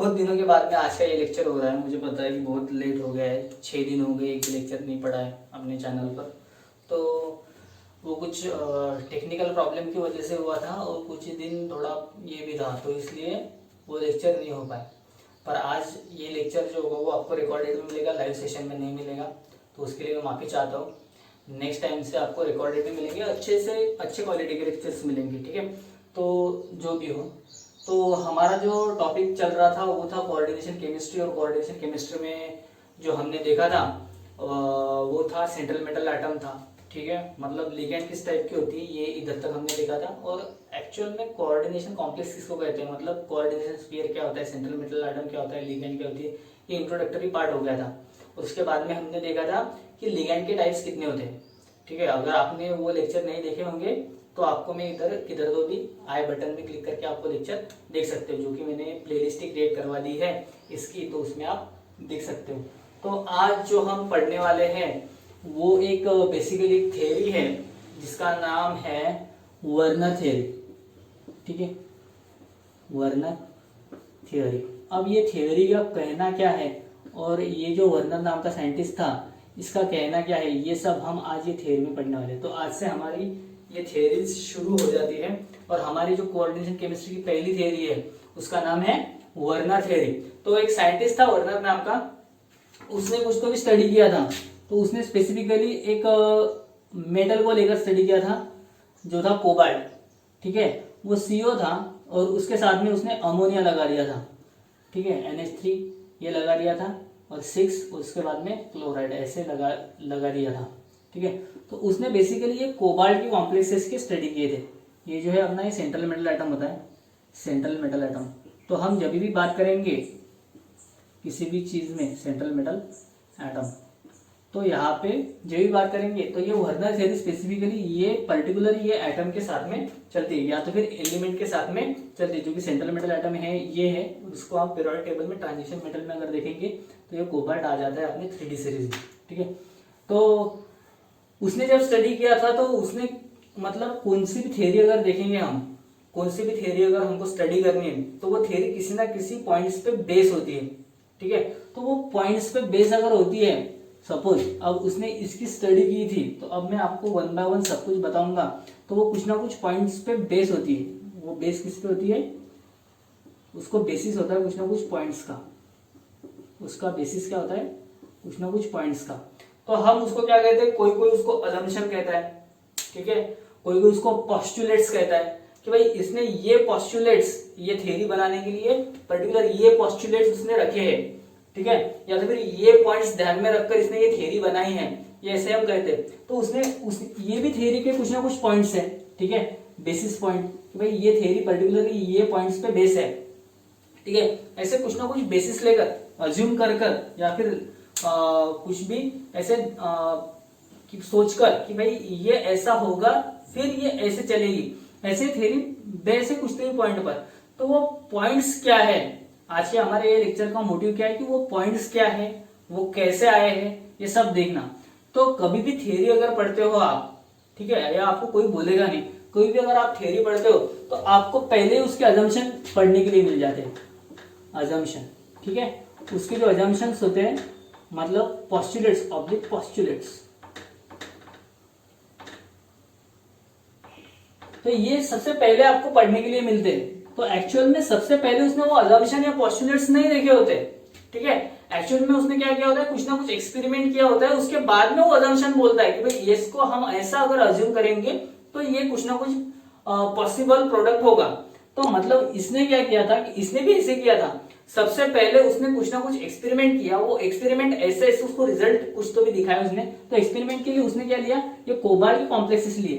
बहुत दिनों के बाद में आज का ये लेक्चर हो रहा है। मुझे पता है कि बहुत लेट हो गया है, 6 दिन हो गए एक भी लेक्चर नहीं पड़ा है अपने चैनल पर। तो वो कुछ टेक्निकल प्रॉब्लम की वजह से हुआ था और कुछ दिन थोड़ा ये भी था, तो इसलिए वो लेक्चर नहीं हो पाए। पर आज ये लेक्चर जो होगा वो आपको रिकॉर्डेड में मिलेगा, लाइव सेशन में नहीं मिलेगा, तो उसके लिए मैं माफ़ी चाहता हूँ। नेक्स्ट टाइम से आपको रिकॉर्डेड में मिलेंगे, अच्छे से अच्छे क्वालिटी के लेक्चर्स मिलेंगे, ठीक है। तो जो भी हो, तो हमारा जो टॉपिक चल रहा था वो था कोऑर्डिनेशन केमिस्ट्री। और कोऑर्डिनेशन केमिस्ट्री में जो हमने देखा था वो था सेंट्रल मेटल एटम था, ठीक है। मतलब लिगेंड किस टाइप की होती है ये इधर तक हमने देखा था। और एक्चुअल में कोऑर्डिनेशन कॉम्प्लेक्स किसको कहते हैं, मतलब कोऑर्डिनेशन स्फीयर क्या होता है, सेंट्रल मेटल एटम क्या होता है, लिगेंड क्या होती है, ये इंट्रोडक्टरी पार्ट हो गया था। उसके बाद में हमने देखा था कि लिगेंड के टाइप्स कितने होते हैं, ठीक है। अगर आपने वो लेक्चर नहीं देखे होंगे तो आपको मैं इधर किधर तो भी आई बटन में क्लिक करके आपको लेक्चर देख सकते हो, जो कि मैंने प्लेलिस्ट क्रिएट करवा दी है इसकी, तो उसमें आप देख सकते हो। तो आज जो हम पढ़ने वाले हैं वो एक बेसिकली थ्योरी है जिसका नाम है वर्नर थ्योरी, ठीक है, वर्नर थ्योरी। अब ये थ्योरी का कहना क्या है और ये जो वर्नर नाम का साइंटिस्ट था इसका कहना क्या है, ये सब हम आज ये थ्योरी में पढ़ने वाले हैं। तो आज से हमारी ये थ्योरीज शुरू हो जाती है। और हमारी जो कोऑर्डिनेशन केमिस्ट्री की पहली थ्योरी है उसका नाम है वर्नर थ्योरी। तो एक साइंटिस्ट था वर्नर नाम का, उसने कुछ तो भी स्टडी किया था। तो उसने स्पेसिफिकली एक मेटल को लेकर स्टडी किया था जो था कोबाल्ट, ठीक है। वो CO था और उसके साथ में उसने अमोनिया लगा दिया था, ठीक है, NH3 ये लगा दिया था और 6 उसके बाद में क्लोराइड ऐसे लगा दिया था, ठीक है। तो उसने बेसिकली ये कोबाल्ट की कॉम्प्लेक्सेस की स्टडी किए थे। ये जो है अपना ये सेंट्रल मेटल एटम होता है, सेंट्रल मेटल एटम। तो हम जब भी बात करेंगे किसी भी चीज़ में सेंट्रल मेटल एटम, तो यहाँ पे जब भी बात करेंगे तो ये वर्नर थ्योरी स्पेसिफिकली ये पर्टिकुलर ये एटम के साथ में चलती है या तो फिर एलिमेंट के साथ में चलती है। जो कि सेंट्रल मेटल एटम है ये है, उसको आप पीरियोडिक टेबल में ट्रांजिशन मेटल में अगर देखेंगे तो ये कोबाल्ट आ जाता है अपने 3D सीरीज में, ठीक है। तो उसने जब स्टडी किया था तो उसने मतलब कौन सी भी थ्योरी अगर देखेंगे हम, कौन सी भी थ्योरी अगर हमको स्टडी करनी है तो वो थ्योरी किसी ना किसी पॉइंट्स पे बेस होती है, ठीक है। तो वो पॉइंट्स पे बेस अगर होती है, सपोज अब उसने इसकी स्टडी की थी, तो अब मैं आपको 1 बाय 1 सब कुछ बताऊंगा। तो वो कुछ ना कुछ पॉइंट्स पे बेस होती है। वो बेस किस पे होती है, उसको बेसिस होता है कुछ ना कुछ पॉइंट्स का, उसका बेसिस क्या होता है, कुछ ना कुछ पॉइंट्स का। तो हम उसको क्या कहते हैं, कोई कोई उसको अजम्पशन कहता है, ठीक है, कोई कोई उसको पोस्टुलेट्स कहता है कि भाई इसने ये पोस्टुलेट्स, ये थ्योरी बनाने के लिए पर्टिकुलर ये पोस्टुलेट्स उसने रखे हैं, ठीक है, या तो फिर ये पॉइंट्स ध्यान में रखकर इसने ये थ्योरी बनाई है, ये ऐसे हम कहते हैं। तो उसने ये भी थ्योरी के कुछ ना कुछ पॉइंट्स है, ठीक है, बेसिस पॉइंट कि भाई ये थ्योरी पर्टिकुलरली ये पॉइंट्स पे बेस है, ठीक है। ऐसे कुछ ना कुछ बेसिस लेकर अज्यूम कर या फिर कुछ भी ऐसे सोचकर कि भाई ये ऐसा होगा फिर ये ऐसे चलेगी, ऐसे थ्योरी बेस है कुछ तो भी पॉइंट पर। तो वो पॉइंट्स क्या है, आज के हमारे ये लेक्चर का मोटिव क्या है कि वो पॉइंट्स क्या है, वो कैसे आए हैं, ये सब देखना। तो कभी भी थ्योरी अगर पढ़ते हो आप, ठीक है, या आपको कोई बोलेगा नहीं, कोई भी अगर आप थ्योरी पढ़ते हो तो आपको पहले उसके अजम्पशन पढ़ने के लिए मिल जाते हैं, अजम्पशन, ठीक है। उसके जो अजम्पशंस होते हैं मतलब पोस्टुलेट्स, ऑब्जेक्ट पोस्टुलेट्स, तो ये सबसे पहले आपको पढ़ने के लिए मिलते हैं। तो एक्चुअल में सबसे पहले उसने वो अजम्पशन या पोस्टुलेट्स नहीं देखे होते, ठीक है। एक्चुअल में उसने क्या किया होता है, कुछ ना कुछ एक्सपेरिमेंट किया होता है, उसके बाद में वो अजम्पशन बोलता है कि भाई इसको हम ऐसा अगर अज्यूम करेंगे तो ये कुछ ना कुछ पॉसिबल प्रोडक्ट होगा। तो मतलब इसने क्या किया था कि इसने भी ऐसे किया था, सबसे पहले उसने कुछ ना कुछ एक्सपेरिमेंट किया, वो एक्सपेरिमेंट ऐसे ऐसे उसको रिजल्ट कुछ तो भी दिखाया उसने। तो एक्सपेरिमेंट के लिए उसने क्या लिया, ये कोबाल्ट के कॉम्प्लेक्सेस लिए।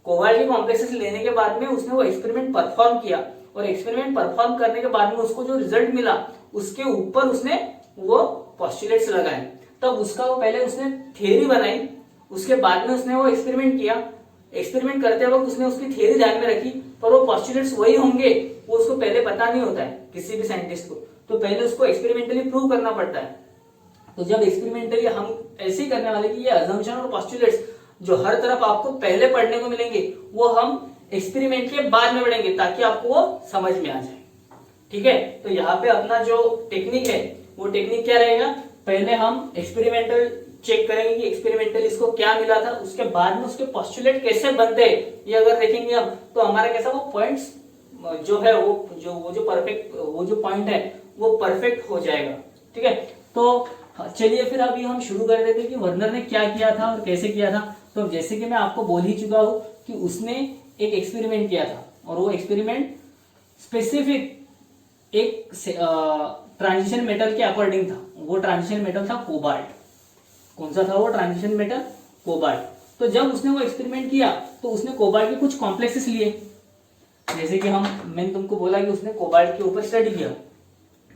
कोबाल्ट के कॉम्प्लेक्सेस लेने के बाद में उसने वो एक्सपेरिमेंट परफॉर्म किया और एक्सपेरिमेंट परफॉर्म करने के बाद में उसको जो रिजल्ट मिला उसके ऊपर उसने वो पोस्टुलेट्स लगाए। तब उसका वो पहले उसने थ्योरी बनाई, उसके बाद में उसने वो एक्सपेरिमेंट किया। एक्सपेरिमेंट करते वक्त उसने उसकी थ्योरी ध्यान में रखी, पर वो पोस्टुलेट्स वही होंगे वो उसको पहले पता नहीं होता है किसी भी साइंटिस्ट को। तो पहले उसको एक्सपेरिमेंटली प्रूव करना पड़ता है। तो जब एक्सपेरिमेंटली हम ऐसे ही करने वाले कि ये अजम्पशन और पोस्टुलेट्स जो हर तरफ आपको पहले पढ़ने को मिलेंगे वो हम एक्सपेरिमेंट के बाद में पढ़ेंगे ताकि आपको वो समझ में आ जाए। ठीक है। तो यहाँ पे अपना जो टेक्निक है वो टेक्निक क्या रहेगा, पहले हम एक्सपेरिमेंटल चेक करेंगे कि एक्सपेरिमेंटल इसको क्या मिला था, उसके बाद में उसके पोस्टुलेट कैसे बनते हैं ये अगर देखेंगे हम, तो हमारा कैसा वो पॉइंट्स जो है वो जो परफेक्ट वो जो पॉइंट है वो परफेक्ट हो जाएगा। ठीक है, तो चलिए फिर अभी हम शुरू कर देते हैं कि वर्नर ने क्या किया था और कैसे किया था। तो जैसे कि मैं आपको बोल ही चुका हूं कि उसने एक एक्सपेरिमेंट किया था और वो एक्सपेरिमेंट स्पेसिफिक एक ट्रांजिशन मेटल के अकॉर्डिंग था। वो ट्रांजिशन मेटल था कोबाल्ट। कौन सा था वो ट्रांजिशन मेटल? कोबाल्ट। तो जब उसने वो एक्सपेरिमेंट किया तो उसने कोबाल्ट के कुछ कॉम्प्लेक्सेस लिए, जैसे कि मैंने तुमको बोला कि उसने कोबाल्ट के ऊपर स्टडी किया।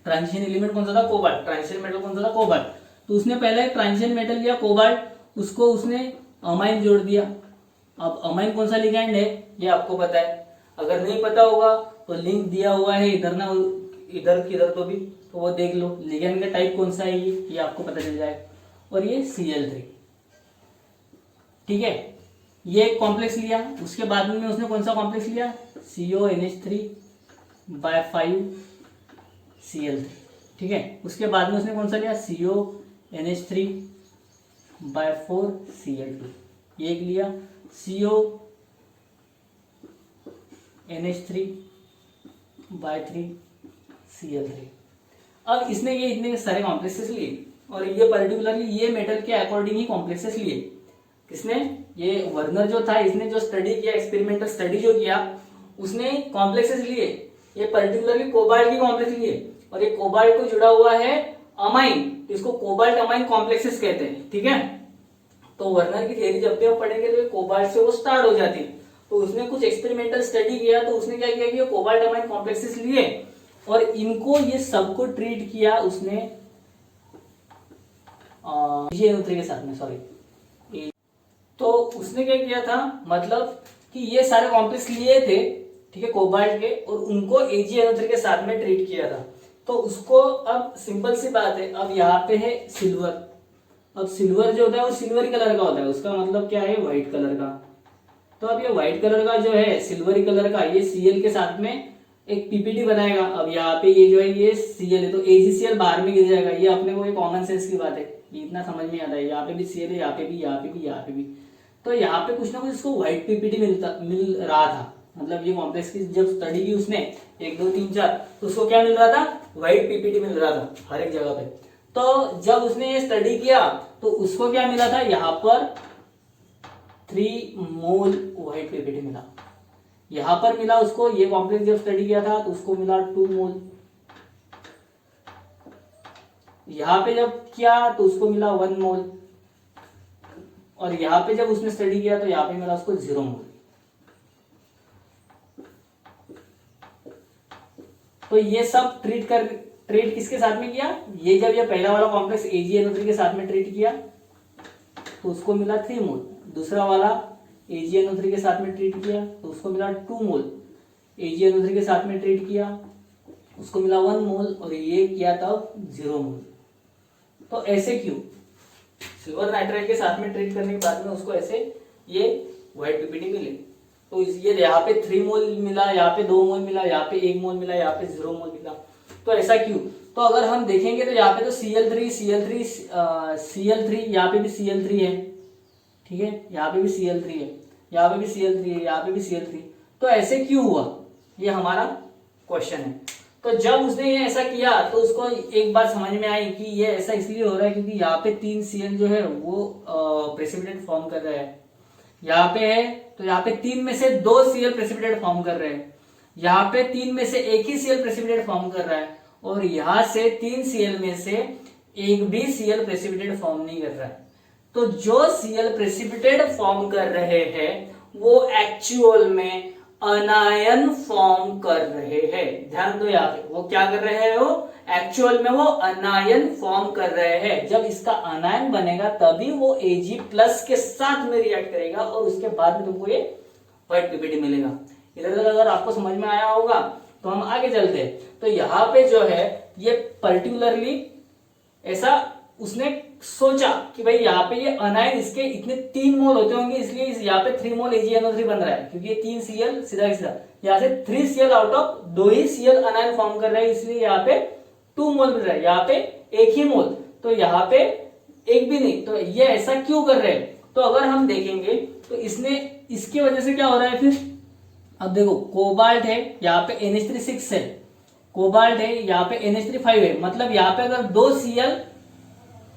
ट्रांजिशन एलिमेंट कौन सा था? कोबाल्ट। ट्रांजिशन मेटल कौन सा था? कोबाल्ट। तो उसने पहले ट्रांजिशन मेटल लिया कोबाल्ट, उसको उसने अमाइन जोड़ दिया। अब अमाइन कौन सा लिगैंड है ये आपको पता है, अगर नहीं पता होगा तो लिंक दिया हुआ है इधर ना इधर किधर तो भी, तो वो देख लो। लिगैंड का टाइप कौन सा है ये आपको पता चल जाएगा। और ये Cl3, ठीक है, ये एक कॉम्प्लेक्स लिया। उसके बाद में उसने कौन सा कॉम्प्लेक्स लिया? CONH3/5 Cl3, ठीक है। उसके बाद में उसने कौन सा लिया? CONH3/4 Cl2, ये एक लिया। CONH3/3 Cl3। अब इसने ये इतने सारे कॉम्प्लेक्सेस लिए और ये पर्टिकुलरली ये मेटल के अकॉर्डिंग ही कॉम्प्लेक्सेस लिए। किसने? ये वर्नर जो था, इसने जो स्टडी किया, एक्सपेरिमेंटल स्टडी जो किया, उसने कॉम्प्लेक्सेस लिए। ये पर्टिकुलरली कोबाल्ट की कॉम्प्लेक्स लिए और ये कोबाल्ट को जुड़ा हुआ है अमाइन, इसको कोबाल्ट अमाइन कॉम्प्लेक्सेस कहते हैं। ठीक है, तो वर्नर की थ्योरी जब भी हम पढ़ेंगे तो कोबाल्ट से वो स्टार्ट हो जाती है। तो उसने कुछ एक्सपेरिमेंटल स्टडी किया, तो उसने क्या किया कि कोबाल्ट अमाइन कॉम्प्लेक्सेस लिए और इनको ये सबको ट्रीट किया उसने AgNO3 के साथ में, सॉरी। तो उसने क्या किया था, मतलब कि ये सारे कॉम्प्लेक्स लिए थे, ठीक है, कोबाल्ट के, और उनको AgNO3 के साथ में ट्रीट किया था। तो उसको, अब सिंपल सी बात है, अब यहाँ पे है सिल्वर। अब सिल्वर जो होता है वो सिल्वरी कलर का होता है, उसका मतलब क्या है? व्हाइट कलर का। तो अब ये व्हाइट कलर का जो है सिल्वरी कलर का, ये Cl के साथ में एक पीपीटी बनाएगा। अब यहाँ पे ये जो है ये Cl है तो AgCl बाहर में गिर जाएगा। ये अपने को एक कॉमन सेंस की बात है, ये इतना समझ में आता है। यहाँ पे भी Cl है, यहाँ पे भी, यहाँ पे भी, यहाँ पे भी। तो यहाँ पे कुछ ना कुछ इसको व्हाइट पीपीटी मिल रहा था। मतलब ये कॉम्प्लेक्स की जब स्टडी की उसने 1 2 3 4, तो उसको क्या मिल रहा था? व्हाइट पीपीटी मिल रहा था हर एक जगह पे। तो जब उसने ये स्टडी किया तो उसको क्या मिला था? यहाँ पर 3 मोल व्हाइट पीपीटी मिला। यहां पर मिला उसको, ये कॉम्प्लेक्स जब स्टडी किया था तो उसको मिला 2 मोल। यहां पे जब किया तो उसको मिला 1 मोल, और यहां पे जब उसने स्टडी किया तो यहां पे मिला उसको 0 मोल। तो ये सब ट्रीट किसके साथ में किया? ये जब ये पहला वाला कॉम्प्लेक्स AgNO3 के साथ में ट्रीट किया तो उसको मिला 3 मोल। दूसरा वाला AgNO3 के साथ में ट्रीट किया तो उसको मिला 2 मोल। AgNO3 के साथ में ट्रीट किया उसको मिला 1 मोल, और ये किया था 0 मोल। तो ऐसे क्यों? सिल्वर नाइट्राइड के साथ में ट्रीट करने के बाद में उसको ऐसे ये व्हाइट पीपीटी मिले। तो ये यहाँ पे 3 मोल मिला, यहाँ पे 2 मोल मिला, यहाँ पे 1 मोल मिला, यहाँ पे 0 मोल मिला। तो ऐसा क्यों? तो अगर हम देखेंगे तो यहाँ पे तो Cl3 यहाँ पे भी Cl3 है, ठीक है, यहाँ पे भी Cl3 है, यहाँ पे भी Cl3 है, यहाँ पे भी Cl3। तो ऐसे क्यों हुआ, ये हमारा क्वेश्चन है। तो जब उसने ये ऐसा किया तो उसको एक बात समझ में आई कि ये ऐसा इसलिए हो रहा है क्योंकि यहाँ पे 3 Cl जो है वो प्रेसिपिटेट फॉर्म कर रहा है। यहाँ पे है तो यहाँ पे 3 में से 2 Cl प्रेसिपिटेट फॉर्म कर रहे हैं, यहाँ पे 3 में से 1 ही Cl प्रेसिपिटेट फॉर्म कर रहा है, और यहाँ से 3 Cl में से 1 भी Cl प्रेसिपिटेट फॉर्म नहीं कर रहा है। तो जो Cl प्रेसिपिटेट फॉर्म कर रहे हैं वो एक्चुअल में अनायन फॉर्म कर रहे हैं। ध्यान दो, यहाँ पे वो क्या कर रहे हैं? वो एक्चुअल में वो अनायन फॉर्म कर रहे हैं। जब इसका अनायन बनेगा तभी वो Ag+ के साथ में रिएक्ट करेगा और उसके बाद में तुमको ये व्हाइट पीपीटी मिलेगा। इधर तक अगर आपको समझ में आया होगा तो हम आगे चलते हैं। तो यहाँ पे जो है ये पर्टिकुलरली ऐसा उसने सोचा कि भाई यहाँ पे ये अनायन इसके इतने 3 मोल होते होंगे, इसलिए यहाँ पे 3 मोल AgNO3 बन रहा है, क्योंकि ये 3 Cl सीधा सीधा यहाँ से 3 Cl out of 2 he Cl अनायन form कर रहे हैं, इसलिए यहाँ पे 2 मोल मिल रहा है, यहाँ पे 1 ही मोल, तो यहाँ पे एक भी नहीं। तो ये ऐसा क्यों कर रहे हैं? तो अगर हम देखेंगे तो इसने इसकी वजह से क्या हो रहा है फिर, अब देखो कोबाल्ट है, यहाँ पे NH3 6 है, कोबाल्ट है, यहाँ पे NH3 5 है, मतलब यहाँ पे अगर 2 Cl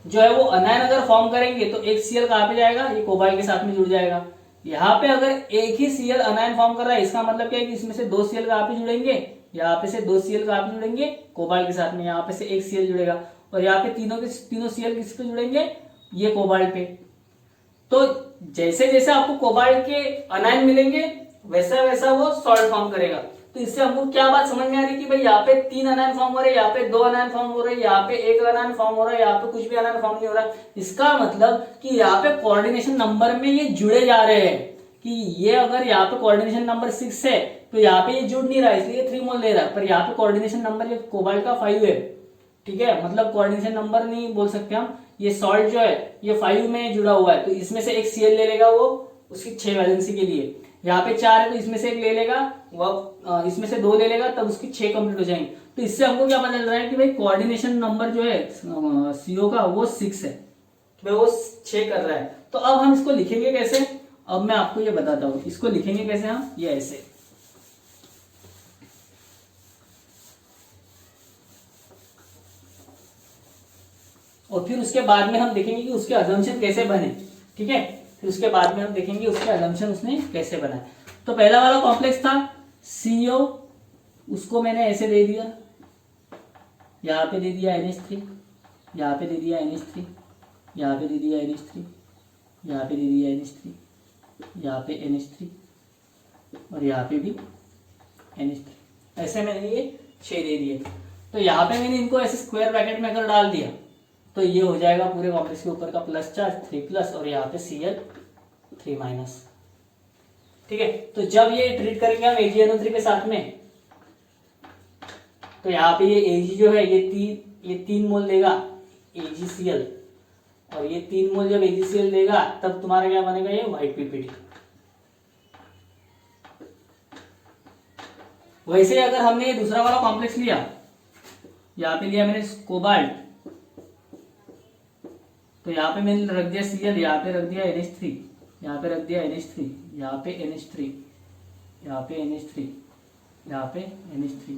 जो है वो अनायन अगर फॉर्म करेंगे तो एक Cl कहाँ पे जाएगा, ये कोबाल्ट के साथ में जुड़ जाएगा। यहाँ पे अगर एक ही Cl अनायन फॉर्म कर रहा है, इसका मतलब क्या है कि इसमें से 2 Cl कहाँ पे जुड़ेंगे, यहाँ पे से 2 Cl कहाँ पे जुड़ेंगे, कोबाल्ट के साथ में, यहाँ पे से एक Cl जुड़ेगा, और यहाँ पे तीनों Cl किस पे जुड़ेंगे, ये कोबाल्ट पे। तो जैसे जैसे आपको कोबाल्ट के अनायन मिलेंगे वैसा वैसा वो सॉल्ट फॉर्म करेगा। तो इससे हमको क्या बात समझ में आ रही है कि भाई यहाँ पे 3 अनायन फॉर्म हो रहे हैं, यहाँ पे 2 अनायन फॉर्म हो रहे हैं, यहाँ पे 1 अनायन फॉर्म हो रहा है, यहाँ पे कुछ भी अनायन फॉर्म नहीं हो रहा। इसका मतलब कि यहाँ पे कोऑर्डिनेशन नंबर में ये जुड़े जा रहे हैं, कि ये अगर यहाँ पे कोऑर्डिनेशन नंबर 6 है तो यहाँ पे ये जुड़ नहीं रहा है, इसलिए 3 मोल ले रहा है, पर यहाँ पे कोऑर्डिनेशन नंबर ये कोबाल्ट का 5 है, ठीक है, मतलब कोऑर्डिनेशन नंबर नहीं बोल सकते हम, ये सॉल्ट जो है ये 5 में जुड़ा हुआ है, तो इसमें से एक Cl ले लेगा वो उसकी 6 वैलेंसी के लिए, यहाँ पे 4 है तो इसमें से एक ले लेगा, वह इसमें से 2 ले लेगा, तब उसकी 6 कंप्लीट हो जाएंगे। तो इससे हमको क्या पता चल रहा है कि भाई कोऑर्डिनेशन नंबर जो है CO का वो 6 है, भाई वो 6 कर रहा है। तो अब हम इसको लिखेंगे कैसे, अब मैं आपको ये बताता हूँ, इसको लिखेंगे कैसे हम, ये ऐसे, और फिर उसके बाद में हम देखेंगे कि उसके अजम्पशन कैसे बने, ठीक है, फिर उसके बाद में हम देखेंगे उसके अजम्पशन उसने कैसे बनाए। तो पहला वाला कॉम्प्लेक्स था CO, उसको मैंने ऐसे दे दिया, यहाँ पे दे दिया NH3, यहाँ पे दे दिया NH3, यहाँ पे दे दिया NH3, यहाँ पे दे दिया NH3, यहाँ पे NH3, और यहाँ पे भी NH3, ऐसे मैंने ये 6 दे दिए। तो यहाँ पे मैंने इनको ऐसे स्क्वायर ब्रैकेट में अगर डाल दिया तो ये हो जाएगा पूरे कॉम्प्लेक्स के ऊपर का प्लस चार्ज 3+, और यहाँ पे Cl3-, ठीक है। तो जब ये ट्रीट करेंगे हम AgNO3 के साथ में, तो यहाँ पे ये Ag जो है ये 3 मोल देगा AgCl, और ये 3 मोल जब AgCl देगा तब तुम्हारा क्या बनेगा, ये व्हाइट PPT। वैसे अगर हमने ये दूसरा वाला कॉम्प्लेक्स लिया, यहाँ पे लिया मैंने कोबाल्ट, तो यहाँ पे मैंने रख दिया Cl, यहाँ पे रख दिया NH3, यहाँ पे रख दिया NH3, यहाँ पे NH3, यहाँ पे NH3, यहाँ पे NH3,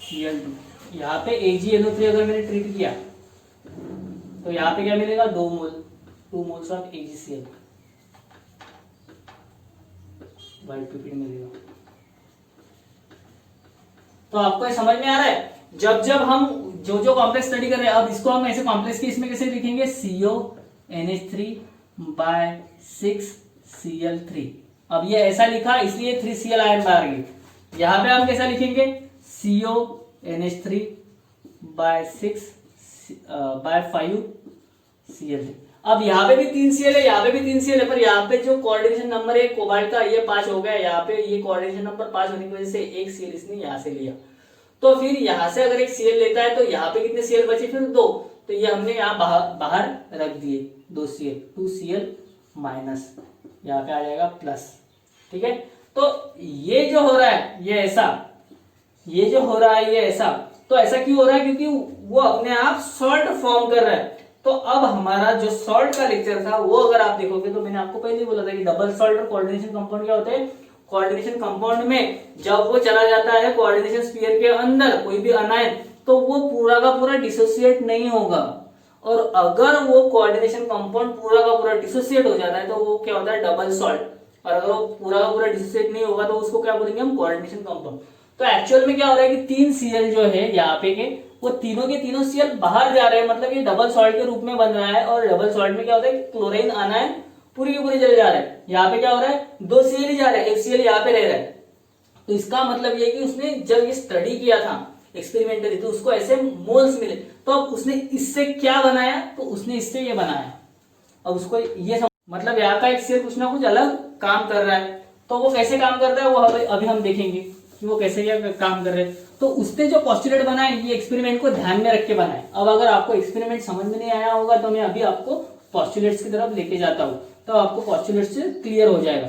Cl2, यहाँ पे AgNO3 अगर मैंने ट्रीट किया तो यहाँ पे क्या मिलेगा, 2 moles of AgCl, white PPT मिलेगा। तो आपको ये समझ में आ रहा है, जब जब हम जो जो कॉम्प्लेक्स स्टडी कर रहे हैं, अब इसको हम ऐसे कॉम्प्लेक्स के इसमें कैसे लिखेंगे, CONH3/6 Cl3। अब ये ऐसा लिखा इसलिए 3 Cl आयन बाहर गए। यहाँ पे हम कैसा लिखेंगे, CONH3/5 Cl3। अब यहाँ पे भी 3 Cl है, यहाँ पे भी 3 Cl है, पर यहाँ पे जो कोऑर्डिनेशन नंबर है कोबाल्ट का ये 5 हो गया, यहाँ पे ये कोऑर्डिनेशन नंबर 5 होने की वजह से एक Cl इसने यहाँ से लिया, तो फिर यहाँ से अगर एक Cl लेता है तो यहाँ पे कितने Cl बचे, फिर 2, तो ये हमने यहाँ बाहर रख दिए 2 Cl, 2 Cl-, यहाँ पे आ जाएगा प्लस, ठीक है। तो ये जो हो रहा है ये ऐसा, ये जो हो रहा है ये ऐसा, तो ऐसा क्यों हो रहा है, क्योंकि वो अपने आप सॉल्ट फॉर्म कर रहा है। तो अब हमारा जो सॉल्ट का लेक्चर था वो अगर आप देखोगे तो मैंने आपको पहले ही बोला था कि डबल सॉल्ट और कोऑर्डिनेशन कंपाउंड क्या होते हैं, कोऑर्डिनेशन कंपाउंड में जब वो चला जाता है कोऑर्डिनेशन स्फीयर के अंदर कोई भी अनायन, तो वो पूरा का पूरा डिसोसिएट नहीं होगा, और अगर वो कोऑर्डिनेशन कंपाउंड पूरा का पूरा डिसोसिएट हो जाता है तो वो क्या होता है, डबल सॉल्ट, और अगर वो पूरा का पूरा डिसोसिएट नहीं होगा तो उसको क्या बोलेंगे हम, कोऑर्डिनेशन कंपाउंड। तो एक्चुअल में क्या हो रहा है कि 3 Cl जो है यहाँ पे के वो तीनों के तीनों Cl बाहर जा रहे हैं, मतलब ये डबल सॉल्ट के रूप में बन रहा है, और डबल सॉल्ट में क्या होता है, क्लोरीन आनायन पूरी के पूरी चले जा रहे हैं। यहाँ पे क्या हो रहा है, 2 Cl ही जा रहा है, एक Cl यहाँ पे रह रहा है। तो इसका मतलब ये कि उसने जब ये स्टडी किया था एक्सपेरिमेंटली तो उसको ऐसे मोल्स मिले, तो अब उसने इससे क्या बनाया, तो उसने इससे ये बनाया। अब उसको ये मतलब यहाँ का एक Cl कुछ ना कुछ अलग काम कर रहा है, तो वो कैसे काम कर रहा है वो अभी हम देखेंगे कि वो कैसे क्या काम कर रहे हैं। तो उसने जो पॉस्टुलेट बनाए ये एक्सपेरिमेंट को ध्यान में रख के बनाए। अब अगर आपको एक्सपेरिमेंट समझ में नहीं आया होगा तो मैं अभी आपको पॉस्टुलेट्स की तरफ लेके जाता हूँ, तो आपको पॉस्टुलेट्स क्लियर हो जाएगा।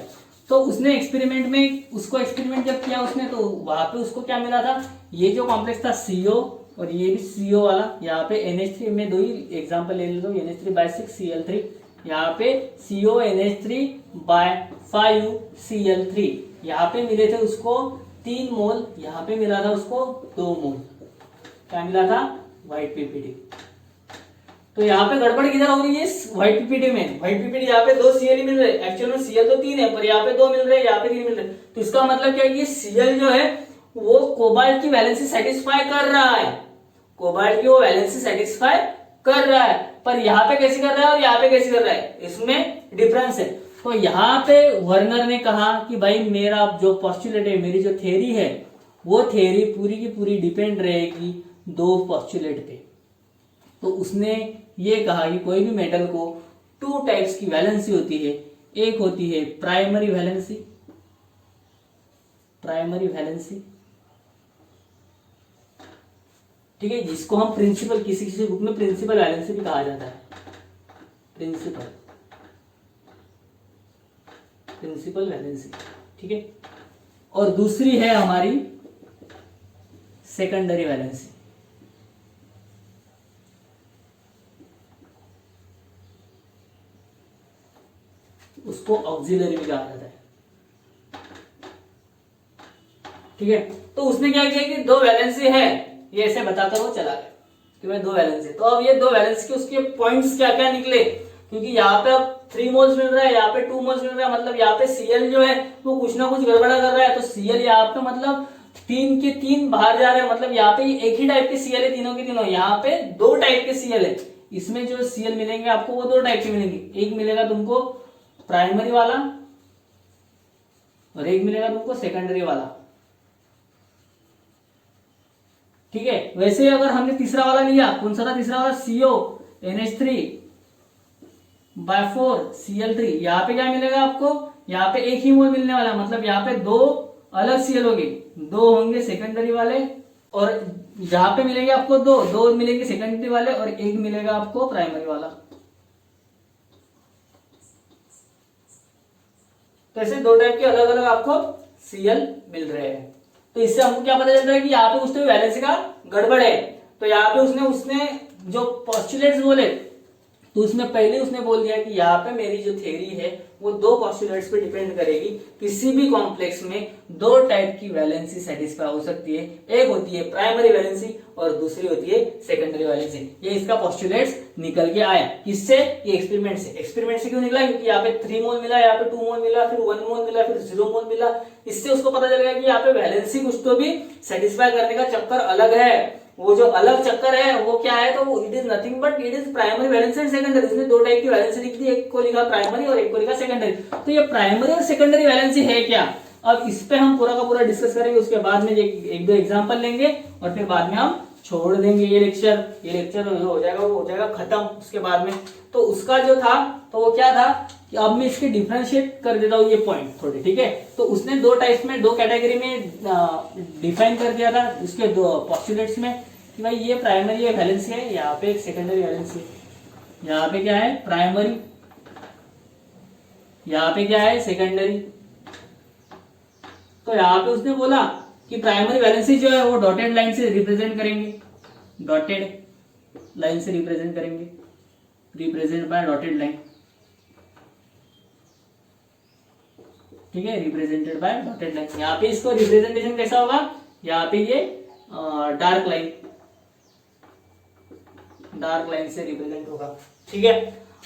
तो उसने एक्सपेरिमेंट में उसको एक्सपेरिमेंट जब किया उसने, तो वहां पे उसको क्या मिला था, ये जो कॉम्प्लेक्स था CO और ये भी CO वाला, यहाँ पे NH3 में दो ही एग्जाम्पल ले लेता हूँ, NH3/6 Cl3, यहाँ पे CO NH3/5 Cl3, यहाँ पे मिले थे उसको 3 मोल, यहाँ पे मिला था उसको 2 मोल। क्या मिला था, व्हाइट पीपीडी। तो यहाँ पे गड़बड़ किधर हो रही है, व्हाइट पीपीडी में। व्हाइट पीपीडी यहाँ पे 2 Cl ही मिल रहे, एक्चुअल में Cl तो 3 है पर यहाँ पे 2 मिल रहे, यहाँ पे 3 मिल रहे। तो इसका मतलब क्या है कि Cl जो है वो कोबाल्ट की वैलेंसी सेटिस्फाई कर रहा है, कोबाल्ट की वो वैलेंसी सेटिस्फाई कर रहा है, पर यहाँ पे कैसे कर रहा है और यहाँ पे कैसे कर रहा है, इसमें डिफरेंस है। तो यहाँ पे वर्नर ने कहा कि भाई मेरा जो पॉस्टुलेट है, मेरी जो थ्योरी है, वो थ्योरी पूरी की पूरी डिपेंड रहेगी 2 पॉस्टुलेट पे। तो उसने ये कहा कि कोई भी मेटल को 2 टाइप्स की वैलेंसी होती है, एक होती है प्राइमरी वैलेंसी, प्राइमरी वैलेंसी, ठीक है, जिसको हम प्रिंसिपल, किसी किसी बुक में प्रिंसिपल वैलेंसी भी कहा जाता है, प्रिंसिपल वैलेंसी, ठीक है। और दूसरी है हमारी सेकेंडरी वैलेंसी। उसको ऑक्सिलरी भी कहा जाता है, ठीक है। तो उसने क्या किया कि 2 वैलेंसी है, ये ऐसे बताकर वो चला गया कि भाई 2 वैलेंसी। तो अब ये 2 वैलेंसी के उसके पॉइंट्स क्या क्या निकले, क्योंकि यहाँ पे अब 3 मोल्स मिल रहा है, यहाँ पे 2 मोल्स मिल रहा है, मतलब यहाँ पे Cl जो है वो कुछ ना कुछ गड़बड़ा कर रहा है। तो Cl यहाँ पे मतलब 3 के 3 बाहर जा रहे हैं, मतलब यहाँ पे एक ही टाइप के Cl है, तीनों के तीनों। यहाँ पे 2 टाइप के Cl है, इसमें जो Cl मिलेंगे आपको वो 2 टाइप के मिलेंगे, एक मिलेगा तुमको प्राइमरी वाला और एक मिलेगा तुमको सेकेंडरी वाला, ठीक है। वैसे अगर हमने तीसरा वाला लिया, कौन सा था तीसरा वाला, CO NH3/4 Cl3, यहाँ पे क्या मिलेगा आपको, यहाँ पे एक ही मोल मिलने वाला, मतलब यहाँ पे 2 अलग Cl होंगे, 2 होंगे सेकेंडरी वाले, और जहां पे मिलेंगे आपको 2 मिलेंगे सेकेंडरी वाले और एक मिलेगा आपको प्राइमरी वाला। तो ऐसे 2 टाइप के अलग अलग आपको Cl मिल रहे हैं। तो इससे हमको क्या पता चल रहा है कि यहाँ पे उसने वैलेंसी का गड़बड़ है। तो यहाँ पे उसने जो पोस्टुलेट्स बोले, तो उसमें पहले उसने बोल दिया कि यहाँ पे मेरी जो थ्योरी है वो 2 पोस्टुलेट्स पे डिपेंड करेगी। किसी भी कॉम्प्लेक्स में 2 टाइप की वैलेंसी सेटिस्फाई हो सकती है, एक होती है प्राइमरी वैलेंसी और दूसरी होती है सेकेंडरी वैलेंसी। ये इसका पोस्टुलेट्स निकल के आया, किससे, ये एक्सपेरिमेंट से। एक्सपेरिमेंट से क्यों निकला, क्योंकि यहाँ पे 3 मोल मिला, यहाँ पे 2 मोल मिला, फिर 1 मोल मिला, फिर 0 मोल मिला। इससे उसको पता चल गया कि यहाँ पे वैलेंसी कुछ तो भी सेटिस्फाई करने का चक्कर अलग है। वो जो अलग चक्कर है वो क्या है, तो it is nothing but it is primary valency and secondary. इसने 2 टाइप की वैलेंसी लिख दी, एक को लिखा प्राइमरी और एक को लिखा सेकेंडरी। तो ये प्राइमरी और सेकेंडरी वैलेंसी है क्या, अब इस पे हम पूरा का पूरा डिस्कस करेंगे। उसके बाद में एक 2 एग्जांपल लेंगे और फिर बाद में हम छोड़ देंगे ये लेक्चर हो जाएगा खत्म। उसके बाद में तो उसका जो था तो वो क्या था कि अब मैं इसके डिफरेंशिएट कर देता हूँ ये पॉइंट थोड़े, ठीक है। तो उसने 2 टाइप्स में 2 कैटेगरी में डिफाइन कर दिया था उसके 2 पोस्टुलेट्स में कि भाई ये प्राइमरी वैलेंसी है, यहाँ पे एक सेकेंडरी वैलेंसी है, यहाँ पे क्या है प्राइमरी, यहाँ पे क्या है सेकेंडरी। तो यहाँ पे उसने बोला कि प्राइमरी वैलेंसी जो है वो डॉटेड लाइन से रिप्रेजेंट करेंगे, डॉटेड लाइन से रिप्रेजेंट करेंगे, रिप्रेजेंट बाय डॉटेड लाइन, ठीक है, रिप्रेजेंटेड बाय डॉटेड लाइन। यहाँ पे इसको रिप्रेजेंटेशन कैसा होगा, यहाँ पे ये डार्क लाइन से रिप्रेजेंट होगा, ठीक है।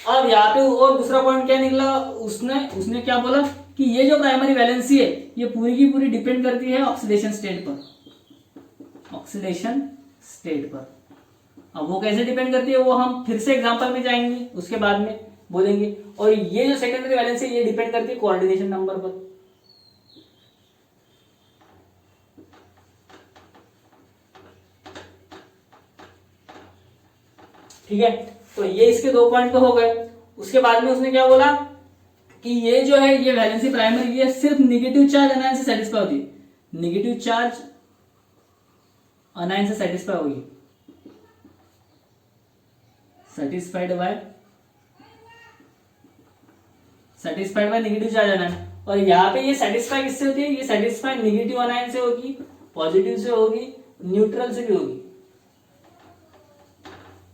अब यहाँ पे और दूसरा पॉइंट क्या निकला, उसने क्या बोला कि ये जो प्राइमरी वैलेंसी है ये पूरी की पूरी डिपेंड करती है ऑक्सीडेशन स्टेट पर, ऑक्सीडेशन स्टेट पर। अब वो कैसे डिपेंड करती है वो हम फिर से एग्जांपल में जाएंगे, उसके बाद में बोलेंगे। और ये जो सेकेंडरी वैलेंसी ये डिपेंड करती है कोऑर्डिनेशन नंबर पर, ठीक है। तो ये इसके 2 पॉइंट तो हो गए। उसके बाद में उसने क्या बोला कि ये जो है ये वैलेंसी प्राइमरी ये सिर्फ निगेटिव चार्ज एनायन से सेटिस्फाई होती है, निगेटिव चार्ज अनायन से सेटिस्फाई होगी, सेटिस्फाइड बाय नेगेटिव चार्ज अनायन। और यहाँ पे ये सेटिस्फाई किससे होती है, ये सेटिस्फाई नेगेटिव अनायन से होगी, पॉजिटिव से होगी, न्यूट्रल से भी होगी।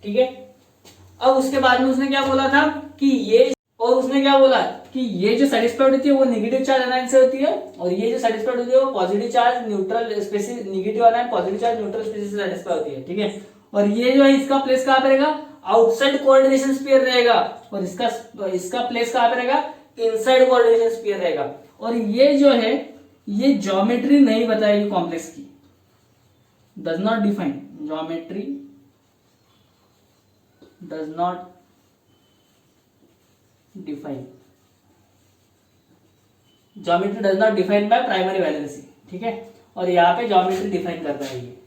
ठीक है, अब उसके बाद में उसने क्या बोला था कि ये, और उसने क्या बोला कि ये जो सेटिस्फाइड होती है वो नेगेटिव चार्ज अनायन से होती है, और ये जो सेटिस्फाइड होती है वो positive charge neutral species, negative anion positive charge neutral species से सेटिस्फाई होती है। ठीक है, और ये जो है इसका प्लेस कहां पे रहेगा, आउटसाइड कोऑर्डिनेशन स्फीयर रहेगा, और इसका प्लेस कहां पे रहेगा, इनसाइड कोऑर्डिनेशन स्फीयर रहेगा। और ये जो है ये ज्योमेट्री नहीं बताएगी कॉम्प्लेक्स की, does not define, geometry does not define, geometry does not define by primary valency. ठीक है, और यहां पे ज्योमेट्री डिफाइन करता है, ये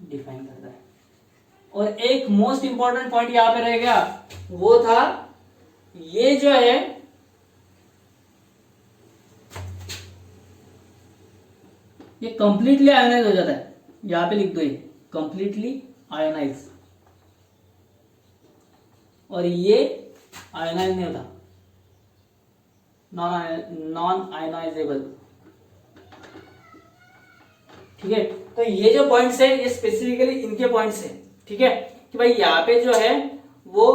डिफाइन करता है। और एक मोस्ट इंपॉर्टेंट पॉइंट यहां पे रह गया, वो था ये जो है ये कंप्लीटली आयोनाइज हो जाता है, यहां पे लिख दो ये कंप्लीटली आयोनाइज, और ये आयोनाइज नहीं होता, नॉन आयोनाइजेबल। ठीक है, तो ये जो पॉइंट्स है ये स्पेसिफिकली इनके पॉइंट्स है। ठीक है, कि भाई यहाँ पे जो है वो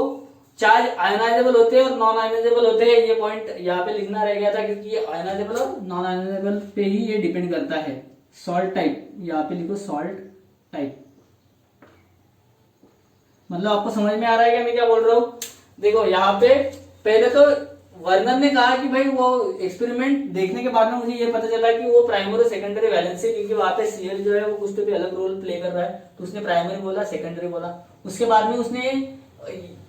चार्ज आयोनाइजेबल होते हैं और नॉन आयोनाइजेबल होते हैं, ये पॉइंट यहाँ पे लिखना रह गया था, क्योंकि आयोनाइजेबल और नॉन आयोनाइजेबल पे ही ये डिपेंड करता है। सॉल्ट टाइप, यहाँ पे लिखो सॉल्ट टाइप। मतलब आपको समझ में आ रहा है क्या मैं क्या बोल रहा हूँ? देखो यहाँ पे पहले तो वर्नर ने कहा कि भाई वो एक्सपेरिमेंट देखने के बाद में मुझे ये पता चला कि वो प्राइमरी और सेकेंडरी वैलेंसी, क्योंकि वहां पे सीएल जो है वो कुछ तो भी अलग रोल प्ले कर रहा है, तो उसने प्राइमरी बोला, सेकेंडरी बोला। उसके बाद में उसने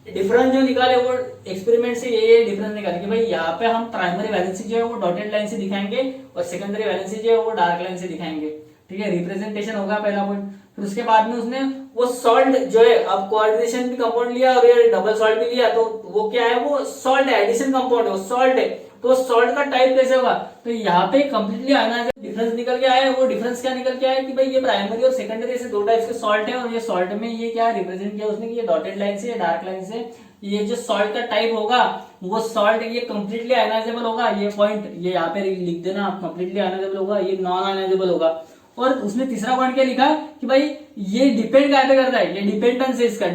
डिफरेंस जो निकाले वो एक्सपेरिमेंट से ये डिफरेंस निकाले कि भाई यहाँ पे हम प्राइमरी वैलेंसी जो है वो डॉटेड लाइन से दिखाएंगे और सेकेंडरी वैलेंसी जो है वो डार्क लाइन से दिखाएंगे। ठीक है, रिप्रेजेंटेशन होगा पहला पॉइंट। फिर उसके बाद में उसने वो सॉल्ट जो है, अब कोऑर्डिनेशन भी कंपाउंड लिया और ये डबल सॉल्ट भी लिया, तो वो क्या है, वो सॉल्ट है, एडिशन कंपाउंड है, वो सॉल्ट है, तो सॉल्ट का टाइप कैसे होगा, तो यहाँ पे कंप्लीटली आयोनाइज डिफरेंस निकल के आया है। वो डिफरेंस क्या निकल के आया कि भाई ये प्राइमरी और सेकेंडरी से दो टाइप्स के सॉल्ट है, और ये सॉल्ट में ये क्या रिप्रेजेंट किया उसने कि ये डॉटेड लाइन से, डार्क लाइन से, ये जो सॉल्ट का टाइप होगा वो सॉल्ट ये कंप्लीटली आयोनाइजेबल होगा। ये पॉइंट ये यहाँ पे लिख देना, कंप्लीटली आयोनाइजेबल होगा, ये नॉन आयोनाइजेबल होगा। और उसने तीसरा पॉइंट क्या लिखा कि भाई ये डिपेंड काय पे करता है, ये डिपेंडेंस है इसका,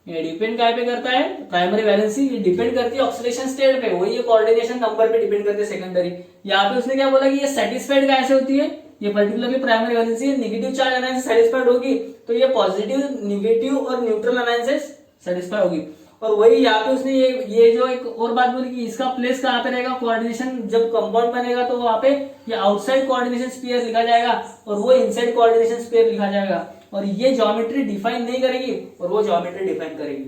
ये डिपेंड काय पे करता है, प्राइमरी वैलेंसी ये डिपेंड करती है ऑक्सीडेशन स्टेट पे, वही ये कोऑर्डिनेशन नंबर पे डिपेंड करते हैं सेकेंडरी। यहाँ पे उसने क्या बोला कि ये सेटिस्फाइड कैसे होती है, ये particularly primary valency negative charge अनायन से सेटिस्फाइड होगी, तो ये पॉजिटिव, नेगेटिव और न्यूट्रल अनायन से सेटिस्फाई होगी। और वही यहाँ पे उसने ये जो एक और बात बोली कि इसका प्लेस कहाँ पे रहेगा, कोऑर्डिनेशन जब कंपाउंड बनेगा तो वहां पे ये आउटसाइड कोऑर्डिनेशन स्फीयर लिखा जाएगा और वो इनसाइड कोऑर्डिनेशन स्फीयर लिखा जाएगा, और ये ज्योमेट्री डिफाइन नहीं करेगी और वो ज्योमेट्री डिफाइन करेगी।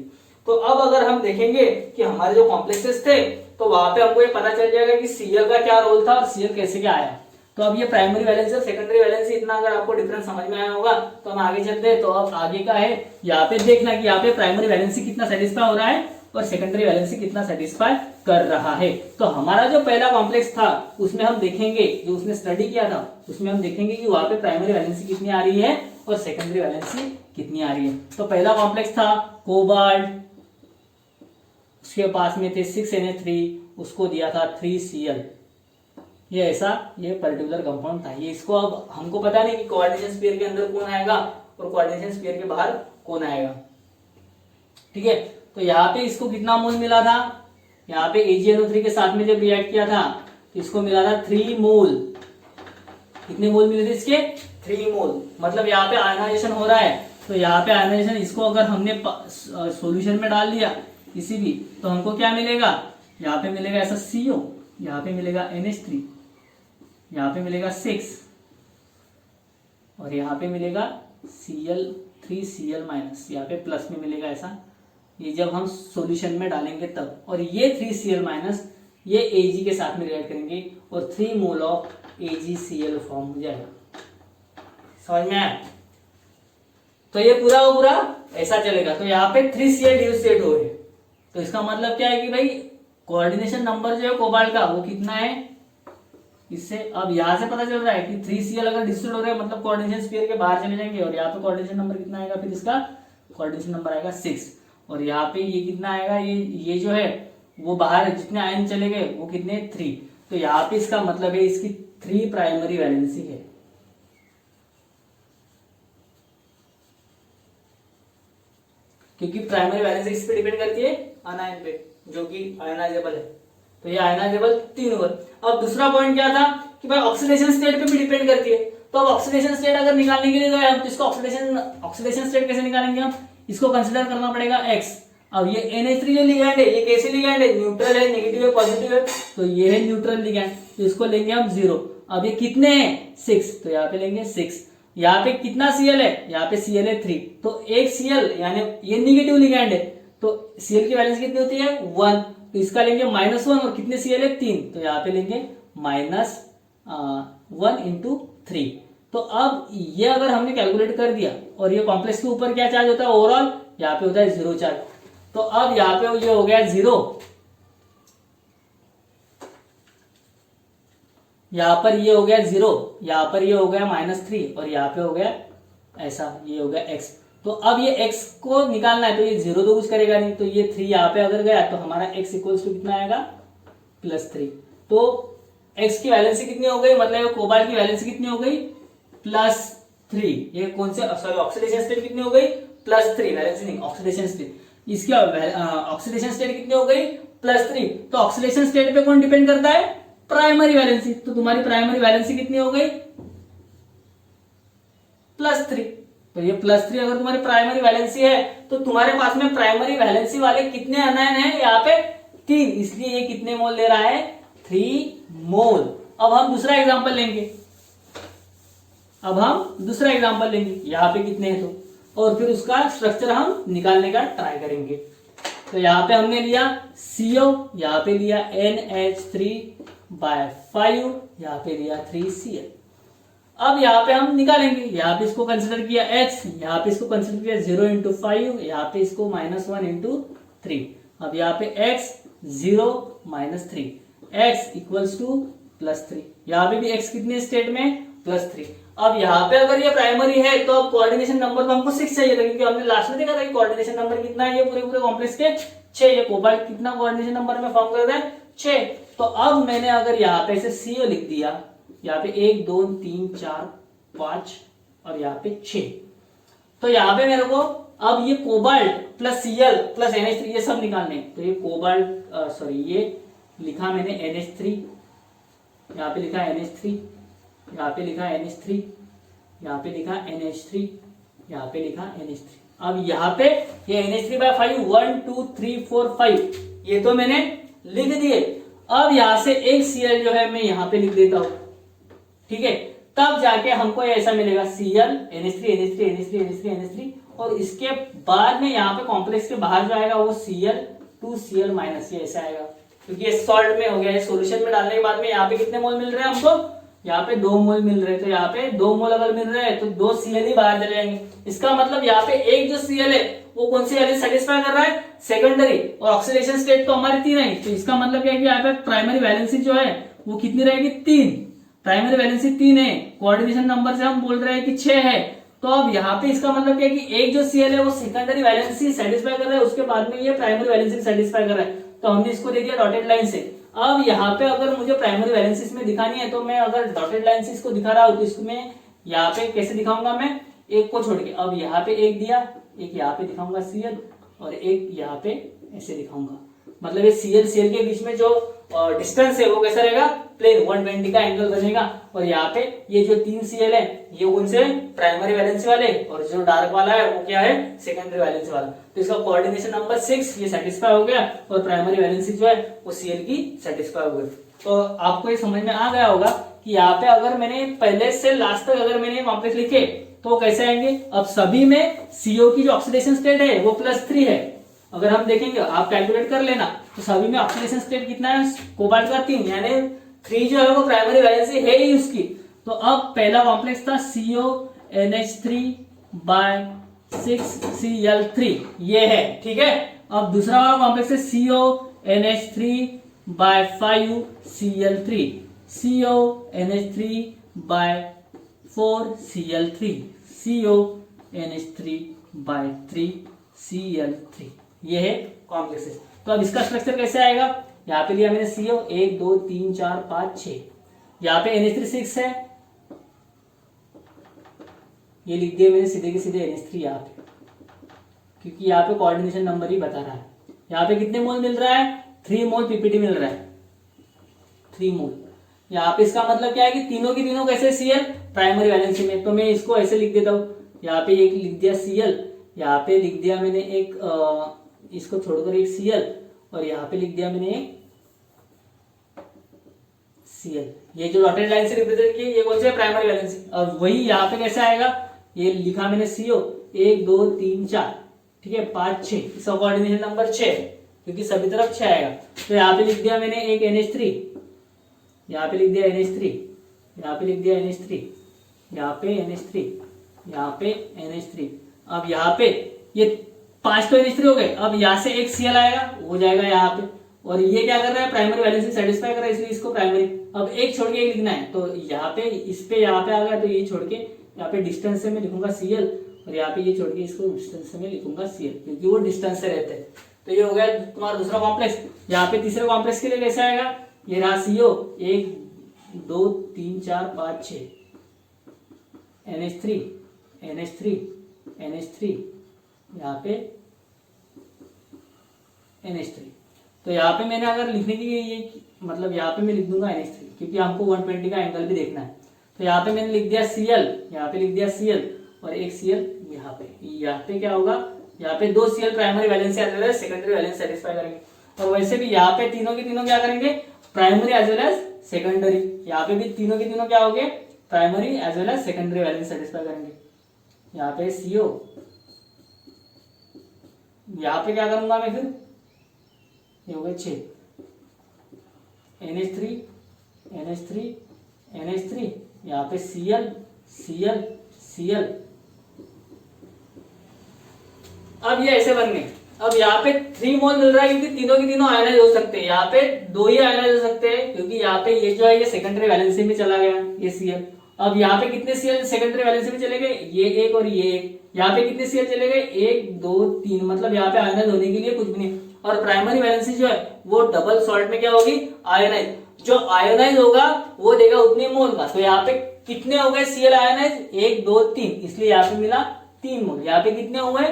तो अब अगर हम देखेंगे कि हमारे जो कॉम्प्लेक्सेस थे, तो वहां पे हमको ये पता चल जाएगा कि सीएल का क्या रोल था और सीएल कैसे क्या आया। तो अब ये प्राइमरी वैलेंसी और सेकेंडरी वैलेंसी, इतना अगर आपको डिफरेंस समझ में आया होगा तो हम आगे चलते हैं। तो अब आगे का है, यहाँ पे देखना कि यहाँ पे प्राइमरी वैलेंसी कितना सेटिस्फाई हो रहा है और सेकेंडरी वैलेंसी कितना सेटिस्फाई कर रहा है। तो हमारा जो पहला कॉम्प्लेक्स था उसमें हम देखेंगे, जो उसने स्टडी किया था उसमें हम देखेंगे कि वहां पे प्राइमरी वैलेंसी कितनी आ रही है और सेकेंडरी वैलेंसी कितनी आ रही है। तो पहला कॉम्प्लेक्स था कोबाल्ट, उसके पास में थे 6Na3, उसको दिया था 3Cl। ये ऐसा ये पर्टिकुलर कंपाउंड था। ये इसको अब हमको पता नहीं कि कोऑर्डिनेशन स्फीयर के अंदर कौन आएगा और कोऑर्डिनेशन स्फीयर के बाहर कौन आएगा। ठीक है, तो यहाँ पे इसको कितना मोल मिला था, यहाँ पे AgNO3 के साथ में जब रिएक्ट किया था तो इसको मिला था 3 मोल। कितने मोल मिले थे इसके, 3 मोल। मतलब यहाँ पे आयनाइजेशन हो रहा है, तो यहाँ पे आयनाइजेशन, इसको अगर हमने सॉल्यूशन में डाल दिया किसी भी, तो हमको क्या मिलेगा, यहाँ पे मिलेगा ऐसा CO, यहाँ पे मिलेगा NH3, यहाँ पे मिलेगा 6 और यहाँ पे मिलेगा Cl3Cl-, यहाँ पे प्लस में मिलेगा ऐसा। ये जब हम सॉल्यूशन में डालेंगे तब, और ये 3Cl- ये Ag के साथ में रिएक्ट करेंगे और 3 मोल ऑफ AgCl फॉर्म हो जाएगा। समझ में आया? तो ये पूरा वो पूरा ऐसा चलेगा। तो यहाँ पे 3Cl डिसोसिएट हो रहे, तो इसका मतलब क्या है कि भाई कोऑर्डिनेशन नंबर जो है कोबाल्ट का वो कितना है, इससे अब यहाँ से पता चल रहा है कि 3Cl अगर डिस्ट्रीब्यूट हो रहा है मतलब कोऑर्डिनेशन स्फीयर के बाहर चले जाएंगे, और यहाँ पे कोऑर्डिनेशन नंबर कितना आएगा, फिर इसका कोऑर्डिनेशन नंबर आएगा 6, और यहाँ पे ये कितना आएगा, ये जो है वो बाहर जितने आयन चले गए वो कितने 3, तो यहाँ पे इसका मतलब है इसकी 3 प्राइमरी वैलेंसी है। क्योंकि प्राइमरी वैलेंसी इस पे डिपेंड करती है अनायन पे, जो कि आयनाइजेबल है, तो ये आयनाइजेबल 3 हुआ। अब दूसरा पॉइंट क्या था कि भाई ऑक्सीडेशन स्टेट पे भी डिपेंड करती है, तो अब ऑक्सीडेशन स्टेट अगर निकालने के लिए गए हम तो इसको ऑक्सीडेशन स्टेट कैसे निकालेंगे हम, इसको कंसीडर करना पड़ेगा x। अब ये NH3 जो लिगैंड है ये कैसे लिगैंड है, न्यूट्रल है, नेगेटिव है, पॉजिटिव है, तो ये है न्यूट्रल लिगैंड, तो इसको लेंगे हम 0। अब ये कितने हैं 6, तो यहाँ पे लेंगे 6। यहाँ पे कितना Cl है, यहाँ पे Cl है 3, तो एक Cl यानी ये नेगेटिव लिगैंड है, तो Cl की वैलेंस कितनी होती है 1, तो इसका लेंगे -1, और कितने Cl है 3, तो यहाँ पे लेंगे -1 × 3। तो अब ये अगर हमने कैलकुलेट कर दिया, और ये कॉम्प्लेक्स के ऊपर क्या चार्ज होता है ओवरऑल, यहाँ पे होता है 0 चार्ज, तो अब यहाँ पे ये हो गया 0, यहाँ पर ये हो गया 0, यहाँ पर ये हो गया -3, और यहाँ पे हो गया ऐसा, ये हो गया x। तो अब ये x को निकालना है, तो ये 0 तो कुछ करेगा नहीं, तो ये 3 यहाँ पे अगर गया तो हमारा x इक्वल्स टू कितना आएगा +3। तो x की वैलेंसी कितनी हो गई, मतलब कोबाल्ट की वैलेंसी कितनी हो गई +3। ये कौन से सॉरी ऑक्सीडेशन स्टेट कितनी हो गई +3, वैलेंसी नहीं ऑक्सीडेशन स्टेट, इसकी ऑक्सीडेशन स्टेट कितनी हो गई +3। तो ऑक्सीडेशन स्टेट पे कौन डिपेंड करता है, प्राइमरी वैलेंसी, तो तुम्हारी प्राइमरी वैलेंसी कितनी हो गई +3। तो ये +3 अगर तुम्हारी प्राइमरी वैलेंसी है तो तुम्हारे पास में प्राइमरी वैलेंसी वाले कितने अनायन हैं, यहाँ पे 3, इसलिए ये कितने मोल ले रहा है 3 मोल। अब हम दूसरा एग्जांपल लेंगे, यहाँ पे कितने हैं तो, और फिर उसका स्ट्रक्चर हम निकालने का ट्राई करेंगे। तो यहाँ पे हमने लिया CO, यहाँ पे लिया NH3/5, यहाँ पे लिया 3Cl। अब यहाँ पे हम निकालेंगे, यहाँ पे इसको कंसिडर किया x, यहाँ पे इसको कंसिडर किया 0 × 5, यहाँ पे इसको -1 × 3। अब यहाँ पे x 0 -3, x इक्वल्स टू +3, यहाँ पे भी x कितने स्टेट में +3। अब यहाँ पे अगर ये प्राइमरी है तो अब कोऑर्डिनेशन नंबर तो हमको 6 चाहिए था, क्योंकि हमने लास्ट में देखा था कि कोऑर्डिनेशन नंबर कितना है, ये पूरे कॉम्प्लेक्स के 6, ये कोबाल्ट कितना कोऑर्डिनेशन नंबर में फॉर्म करता है 6। तो अब मैंने अगर यहाँ पे इसे CO लिख दिया, यहाँ पे 1 2 3 4 5 और यहाँ पे 6, तो यहाँ पे मेरे को अब ये कोबाल्ट +Cl +NH3 ये सब निकालने, तो ये कोबाल्ट सॉरी ये लिखा मैंने NH3, यहाँ पे लिखा NH3, यहाँ पे लिखा NH3, यहाँ पे लिखा NH3, यहाँ पे लिखा NH3। अब यहाँ पे ये NH3/5 1 2 3 4 5 ये तो मैंने लिख दिए। अब यहाँ से एक Cl जो है मैं यहाँ पे लिख देता हूं, ठीक है, तब जाके हमको ऐसा मिलेगा Cl NH3 NH3 NH3 NH3 NH3, और इसके बाद में यहाँ पे कॉम्प्लेक्स के बाहर जो आएगा वो Cl 2Cl माइनस, ये ऐसा आएगा, क्योंकि ये सॉल्ट में हो गया, सोल्यूशन में डालने के बाद में यहाँ पे कितने मोल मिल रहे हैं हमको, यहाँ पे 2 मोल मिल रहे हैं, तो यहाँ पे 2 मोल अगर मिल रहे हैं तो 2 Cl ही बाहर चले जाएंगे। इसका मतलब यहाँ पे एक जो Cl है वो कौन सी वैल्यू सेटिस्फाई कर रहा है, सेकेंडरी, और ऑक्सीडेशन स्टेट तो हमारी 3 है, तो इसका मतलब क्या है कि यहाँ पे प्राइमरी वैलेंसी जो है वो कितनी रहेगी 3, प्राइमरी वैलेंसी 3 है, कोऑर्डिनेशन नंबर से हम बोल रहे हैं कि 6 है। तो अब यहाँ पे इसका मतलब क्या है कि एक जो Cl है वो सेकेंडरी वैलेंसी सेटिस्फाई कर रहा है, उसके बाद में ये प्राइमरी वैलेंसी सेटिस्फाई कर रहा है, तो हमने इसको दे दिया डॉटेड लाइन से। अब यहाँ पे अगर मुझे प्राइमरी वैलेंसी इसमें दिखानी है तो मैं अगर डॉटेड लाइन से इसको दिखा रहा हूँ तो इसको मैं यहाँ पे कैसे दिखाऊंगा, मैं एक को छोड़ के, अब यहाँ पे एक दिया, एक यहाँ पे दिखाऊंगा Cl, और एक यहाँ पे ऐसे दिखाऊंगा, मतलब ये Cl के बीच में जो डिस्टेंस है वो कैसा रहेगा, प्लेन 120 का एंगल बनेगा। और यहाँ पे ये जो 3 Cl है ये उनसे प्राइमरी वैलेंसी वाले, और जो डार्क वाला है वो क्या है, सेकेंडरी वैलेंसी वाला, तो इसका कोऑर्डिनेशन नंबर 6 ये सेटिस्फाई हो गया, और प्राइमरी वैलेंसी जो है वो Cl की सेटिस्फाई हो गई। तो आपको ये समझ में आ गया होगा कि यहाँ पे अगर मैंने पहले से लास्ट तक अगर मैंने कॉम्प्लेक्स लिखे तो कैसे आएंगे। अब सभी में CO की जो ऑक्सीडेशन स्टेट है वो +3 है, अगर हम देखेंगे आप कैलकुलेट कर लेना, तो सभी में ऑक्सीडेशन स्टेट कितना है, कोबाल्ट का 3, यानी 3 जो है वो प्राइमरी वैलेंसी है ही उसकी। तो अब पहला कॉम्प्लेक्स था CO NH3/6Cl3, ये है, ठीक है। अब दूसरा वाला कॉम्प्लेक्स है CO NH3/5Cl3, CONH3/4Cl3, CONH3/3Cl3, ये है कॉम्प्लेक्सेस। तो अब इसका स्ट्रक्चर कैसे आएगा, यहाँ पे लिया मैंने CO 1 2 3 4 5 6, यहाँ पे NH3 6 है, ये लिख दिया मैंने सीधे के सीधे NH3 यहाँ पे, क्योंकि यहाँ पे कोऑर्डिनेशन नंबर ही बता रहा है। यहाँ पे कितने मोल मिल रहा है, 3 मोल पीपीटी मिल रहा है, 3 मोल। यहाँ पे इसका मतलब क्या है कि तीनों की तीनों कैसे Cl प्राइमरी वैलेंसी में, तो मैं इसको ऐसे लिख देता हूँ, यहाँ पे एक लिख दिया Cl, यहाँ पे लिख दिया मैंने एक इसको छोड़कर एक Cl, और यहाँ पे लिख दिया मैंने एक Cl। ये जो डॉटेड लाइन से रिप्रेजेंट की ये कौन सी है, प्राइमरी वैलेंसी। और वही यहाँ पे कैसे आएगा, ये लिखा मैंने CO 1 2 3 4, ठीक है, 5 6, इसका कोऑर्डिनेशन नंबर 6, क्योंकि सभी तरफ 6 आएगा। तो यहाँ पे लिख दिया मैंने एक NH3, यहाँ पे लिख दिया NH3, यहाँ पे लिख दिया NH3, यहाँ पे NH3, यहाँ पे NH3। अब यहाँ पे ये 5 तो NH3 हो गए, अब यहाँ से एक Cl आएगा, हो जाएगा यहाँ पे, और ये क्या कर रहा है, प्राइमरी वैलेंसी सेटिस्फाई कर रहा है, इसलिए इसको प्राइमरी। अब एक छोड़ के एक लिखना है, तो यहाँ पे इस पे यहाँ पे आ गया, तो ये छोड़ के यहाँ पे डिस्टेंस से मैं लिखूंगा Cl, और यहाँ पे ये छोड़ के इसको डिस्टेंस से मैं लिखूंगा Cl, क्योंकि वो डिस्टेंस से रहते हैं। तो ये हो गया तुम्हारा दूसरा कॉम्प्लेक्स। यहाँ पे तीसरे कॉम्प्लेक्स के लिए कैसे आएगा, ये रहा CO 1 2 3 4 5 6, NH3 NH3 NH3, यहाँ पे NH3। तो यहाँ पे मैंने अगर लिखने की ये मतलब यहाँ पे मैं लिख दूंगा NH3, क्योंकि हमको 120 का एंगल भी देखना है। तो यहाँ पे मैंने लिख दिया Cl, यहाँ पे लिख दिया Cl, और एक Cl यहाँ पे क्या होगा, यहाँ पे 2 Cl primary valency as well as secondary valency satisfy करेंगे। और वैसे भी यहाँ पे तीनों के तीनों क्या करेंगे, primary as well as secondary, यहाँ पे भी तीनों के तीनों क्या हो गए, primary as well as secondary valency satisfy करेंगे। यहाँ पे CO, यहाँ पे क्या करूंगा मैं फिर, ये हो गए 6, NH3 NH3 NH3, यहाँ पे Cl Cl Cl। अब ये ऐसे बन गए। अब यहाँ पे 3 मोल मिल रहा है, क्योंकि तीनों के तीनों आयनाइज हो सकते हैं, यहाँ पे 2 ही आयनाइज हो सकते हैं, क्योंकि यहाँ पे ये जो है ये सेकेंडरी वैलेंसी में चला गया, ये Cl। अब यहाँ पे कितने Cl सेकेंडरी वैलेंसी में चले गए, ये एक और ये एक। यहाँ पे कितने Cl चले गए, 1 2 3, मतलब यहाँ पे आयनाइज होने के लिए कुछ भी नहीं। और प्राइमरी वैलेंसी जो है वो डबल सॉल्ट में क्या होगी, आयनाइज। जो आयनाइज होगा वो देगा उतने मोल का। तो यहाँ पे कितने हो गए Cl आयनाइज, 1 2 3, इसलिए यहाँ पे मिला 3 मोल। यहाँ पे कितने हुए,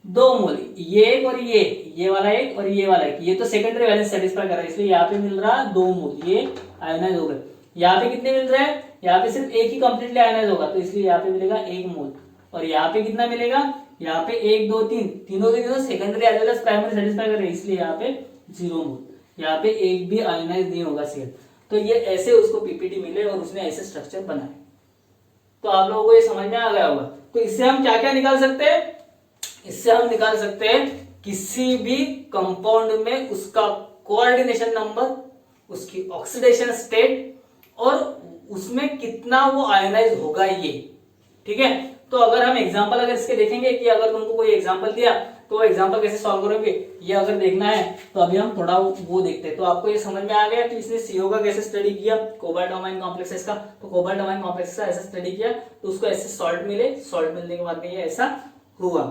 2 मोल, ये एक और ये वाला एक और ये वाला एक। ये तो सेकेंडरी वैलेंस सेटिस्फाई कर रहा है, इसलिए यहाँ पे मिल रहा 2 मोल, ये आयनाइज हो गए। यहाँ पे कितने मिल रहे हैं, यहाँ पे सिर्फ एक ही कंप्लीटली आयनाइज होगा, तो इसलिए यहाँ पे मिलेगा 1 मोल। और यहाँ पे कितना मिलेगा, यहाँ पे 1 2 3, तीनों के तीनों secondary as well as primary satisfy कर रहे हैं, इसलिए यहाँ पे 0 मोल। यहाँ पे एक भी आयनाइज नहीं होगा Cl। तो ये ऐसे उसको पीपीटी मिले और उसने ऐसे स्ट्रक्चर बनाए। तो आप लोगों को ये समझ में आ गया होगा। तो इससे हम क्या क्या निकाल सकते हैं, इससे हम निकाल सकते हैं किसी भी कंपाउंड में उसका कोऑर्डिनेशन नंबर, उसकी ऑक्सीडेशन स्टेट, और उसमें कितना वो आयनाइज होगा ये, ठीक है। तो अगर हम एग्जांपल अगर इसके देखेंगे कि अगर तुमको कोई एग्जांपल दिया तो वो एग्जांपल कैसे सॉल्व करोगे, ये अगर देखना है तो अभी हम थोड़ा वो देखते हैं। तो आपको ये समझ में आ गया कि इसने CO का कैसे स्टडी किया, कोबाल्ट अमाइन कॉम्प्लेक्सेस का। तो कोबाल्ट अमाइन कॉम्प्लेक्सेस का ऐसा स्टडी किया तो उसको ऐसे सॉल्ट मिले, सॉल्ट मिलने के बाद में ये ऐसा हुआ।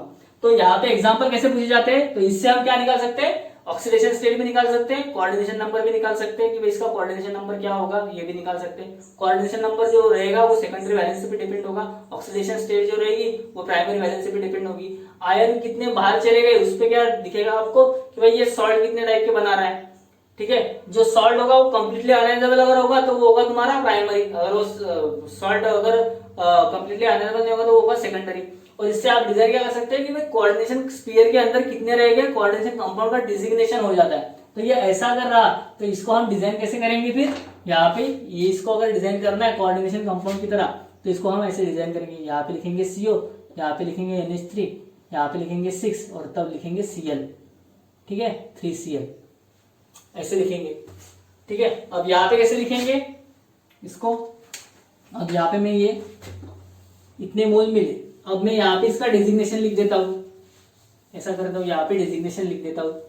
तो यहाँ पे एग्जांपल कैसे पूछे जाते हैं, तो इससे हम क्या निकाल सकते हैं, ऑक्सीडेशन स्टेट भी निकाल सकते हैं, कोऑर्डिनेशन नंबर भी निकाल सकते हैं कि भाई इसका कोऑर्डिनेशन नंबर क्या होगा, ये भी निकाल सकते हैं। कोऑर्डिनेशन नंबर जो रहेगा वो सेकेंडरी वैलेंसी पे डिपेंड होगा, ऑक्सीडेशन स्टेट जो रहेगी वो प्राइमरी वैलेंसी पे डिपेंड होगी। आयन कितने बाहर चले गए उस पे क्या दिखेगा आपको कि भाई ये सॉल्ट कितने टाइप के बना रहा है, ठीक है। जो सॉल्ट होगा वो कंप्लीटली आयनाइजेबल अगर होगा तो वो होगा तुम्हारा प्राइमरी, अगर वो सॉल्ट अगर कंप्लीटली आयनाइजेबल नहीं होगा तो वो होगा सेकेंडरी। और इससे आप डिजाइन क्या कर सकते हैं कि भाई कोऑर्डिनेशन स्फीयर के अंदर कितने रहेंगे, कोऑर्डिनेशन कंपाउंड का डिजिग्नेशन हो जाता है। तो ये ऐसा अगर रहा तो इसको हम डिजाइन कैसे करेंगे, फिर यहाँ पे ये इसको अगर डिजाइन करना है कोऑर्डिनेशन कंपाउंड की तरह तो इसको हम ऐसे डिजाइन करेंगे। यहाँ पे लिखेंगे CO, यहाँ पे लिखेंगे NH3, यहाँ पे लिखेंगे 6 और तब लिखेंगे Cl, ठीक है, 3Cl ऐसे लिखेंगे, ठीक है। अब यहाँ पे कैसे लिखेंगे इसको, अब यहाँ पे मैं ये इतने मोल मिले, अब मैं यहाँ पे इसका डिजिग्नेशन लिख देता हूँ, ऐसा करता हूँ, यहाँ पे डिजिग्नेशन लिख देता हूँ।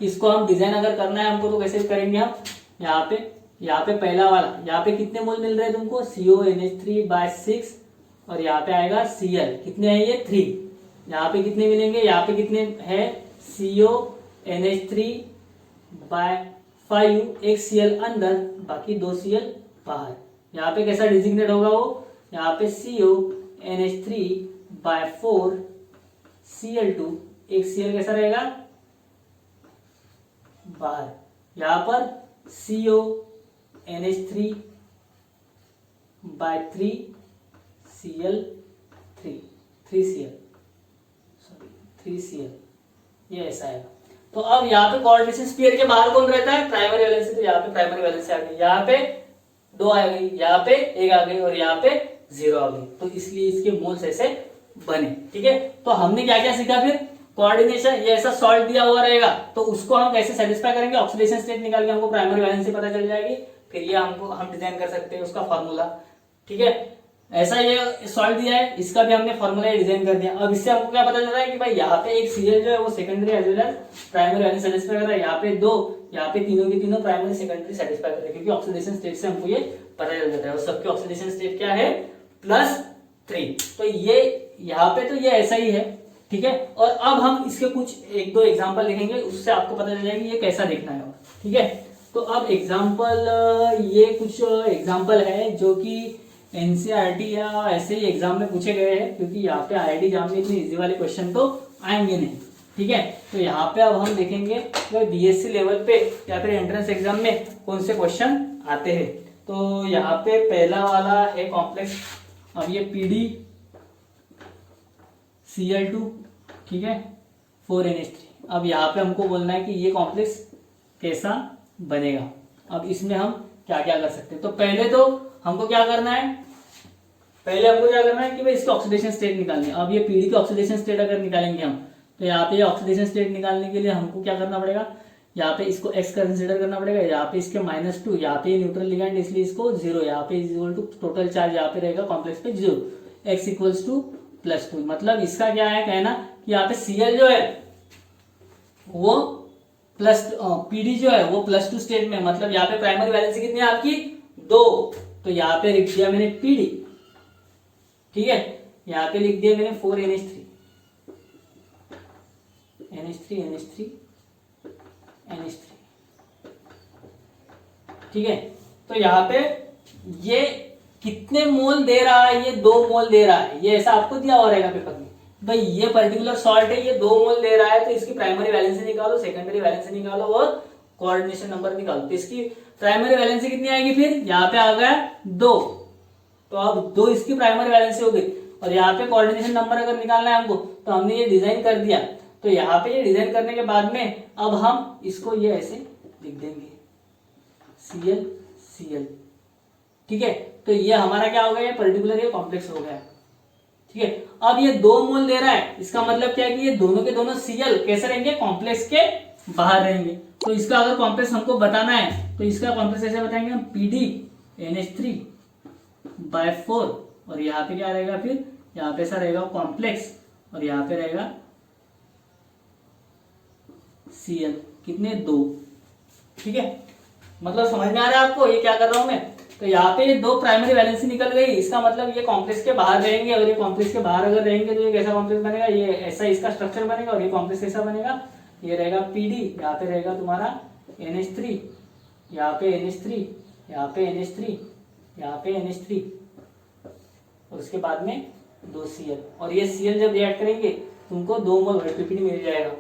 इसको हम डिजाइन अगर करना है हमको तो कैसे करेंगे हम, यहाँ पे यहाँ पे पहला वाला, यहाँ पे कितने मोल मिल रहे हैं तुमको, CONH3/6 और यहाँ पे आएगा Cl, कितने हैं ये 3। यहाँ पे कितने मिलेंगे, यहाँ पे कितने हैं CONH3/5, एक Cl अंदर, बाकी 2 Cl बाहर। यहाँ पे कैसा डिजिग्नेट होगा वो, यहाँ पे CONH3/4 Cl2, एक Cl कैसा रहेगा बाहर। यहाँ पर CONH3/3 Cl3, 3Cl, ये ऐसा है। तो अब यहाँ पे कोऑर्डिनेशन स्फीयर के बाहर कौन रहता है, प्राइमरी वैलेंसी। तो यहाँ पे प्राइमरी वैलेंसी आ गई, यहाँ पे 2 आ गई, यहाँ पे 1 आ गई और यहाँ पे 0 आ गई। तो इसलिए इसके मोल्स ऐसे बने। ठीक है, तो हमने क्या क्या सीखा फिर, कोऑर्डिनेशन, ये ऐसा सॉल्ट दिया हुआ रहेगा तो उसको हम कैसे सेटिस्फाई करेंगे, ऑक्सीडेशन स्टेट निकाल के हमको प्राइमरी वैलेंसी पता चल जाएगी, फिर ये हम डिजाइन कर सकते हैं उसका फॉर्मूला। ठीक है, ऐसा ये सॉल्ट दिया है, इसका भी हमने फॉर्मूला डिजाइन कर दिया। अब इससे हमको क्या पता चल रहा है कि भाई यहाँ पे एक Cl जो है वो secondary as well as primary valence satisfy कर रहा है, यहाँ पे 2, यहाँ पे तीनों के तीनों प्राइमरी सेकेंडरी सेटिस्फाई कर रहे हैं, क्योंकि ऑक्सीडेशन स्टेट से हमको ये पता चल जाता है। और सबके ऑक्सीडेशन स्टेट क्या है, +3। तो ये यहाँ पे तो ये ऐसा ही है। ठीक है, और अब हम इसके कुछ 1-2 एग्जाम्पल लिखेंगे, उससे आपको पता चल जाएगा ये कैसा देखना है। ठीक है, तो अब एग्जाम्पल, ये कुछ एग्जाम्पल है जो कि NCERT या ऐसे ही एग्जाम में पूछे गए हैं, क्योंकि यहाँ पे IIT एग्जाम में इतने इजी वाले क्वेश्चन तो आएंगे नहीं। ठीक है, तो यहाँ पे अब हम देखेंगे BSc लेवल पे या फिर एंट्रेंस एग्जाम में कौन से क्वेश्चन आते हैं। तो यहाँ पे पहला वाला है कॉम्प्लेक्स। अब ये PdCl2, ठीक है, 4NH3। अब यहाँ पे हमको बोलना है कि ये कॉम्प्लेक्स कैसा बनेगा। अब इसमें हम क्या क्या कर सकते हैं, तो पहले तो हमको क्या करना है, पहले हमको क्या करना है कि भाई इसके ऑक्सीडेशन स्टेट निकालने हैं। अब ये पीडी के ऑक्सीडेशन स्टेट अगर निकालेंगे हम, तो यहाँ पे ऑक्सीडेशन स्टेट निकालने के लिए हमको क्या करना पड़ेगा, यहाँ पे इसको x कंसिडर करना पड़ेगा, यहाँ पे इसके -2, यहाँ पे न्यूट्रल लिगेंड इसलिए इसको 0, यहाँ पे इक्वल टू टोटल चार्ज यहाँ पे रहेगा कॉम्प्लेक्स पे 0, x इक्वल्स टू +2। मतलब इसका क्या है कहना कि यहाँ पे Cl जो है वो पीडी जो है वो +2 स्टेट में, मतलब यहाँ पे प्राइमरी वैलेंसी कितनी है आपकी 2, तो यहाँ पे लिख दिया मैंने पीडी। ठीक है, यहाँ पे लिख दिया मैंने 4NH3, NH3। ठीक है, तो यहाँ पे ये कितने मोल दे रहा है, ये 2 मोल दे रहा है, ये ऐसा आपको दिया हुआ रहेगा पेपर में। भाई ये पर्टिकुलर सॉल्ट है, ये 2 मोल दे रहा है, तो इसकी प्राइमरी वैलेंसी निकालो, सेकेंडरी वैलेंसी निकालो और कोऑर्डिनेशन नंबर निकालो। तो इसकी प्राइमरी वैलेंसी कितनी आएगी, फिर यहाँ पे आ गया 2, तो अब 2 इसकी प्राइमरी वैलेंसी हो गई। और यहाँ पे कोऑर्डिनेशन नंबर अगर निकालना है हमको, तो हमने ये डिजाइन कर दिया। तो यहाँ पे ये डिजाइन करने के बाद में अब हम इसको ये ऐसे लिख देंगे Cl। ठीक है, तो ये हमारा क्या हो गया, पर्टिकुलर ये कॉम्प्लेक्स हो गया। ठीक है, अब ये 2 मोल दे रहा है, इसका मतलब क्या है कि ये दोनों के दोनों Cl कैसे रहेंगे, कॉम्प्लेक्स के बाहर रहेंगे। तो इसका अगर कॉम्प्लेक्स हमको बताना है, तो इसका कॉम्प्लेक्स ऐसे बताएंगे हम PdNH3/4, और यहाँ पे क्या रहेगा, फिर यहाँ पे ऐसा रहेगा कॉम्प्लेक्स, और यहाँ पे रहेगा Cl, कितने 2। ठीक है, मतलब समझ में आ रहा है आपको ये क्या कर रहा हूं मैं। तो यहाँ पे ये 2 प्राइमरी वैलेंसी निकल गई, इसका मतलब ये कॉम्प्लेक्स के बाहर रहेंगे, और ये कॉम्प्लेक्स के बाहर अगर रहेंगे तो ये कैसा कॉम्प्लेक्स बनेगा, ये ऐसा इसका स्ट्रक्चर बनेगा। और ये कॉम्प्लेक्स कैसा बनेगा, ये रहेगा पीडी, यहाँ पे रहेगा तुम्हारा NH3, यहाँ पे NH3, यहाँ पे NH3, यहाँ पे NH3, और उसके बाद में 2 Cl, और ये Cl जब रिएक्ट करेंगे तुमको 2 मोल पीपीडी मिल जाएगा।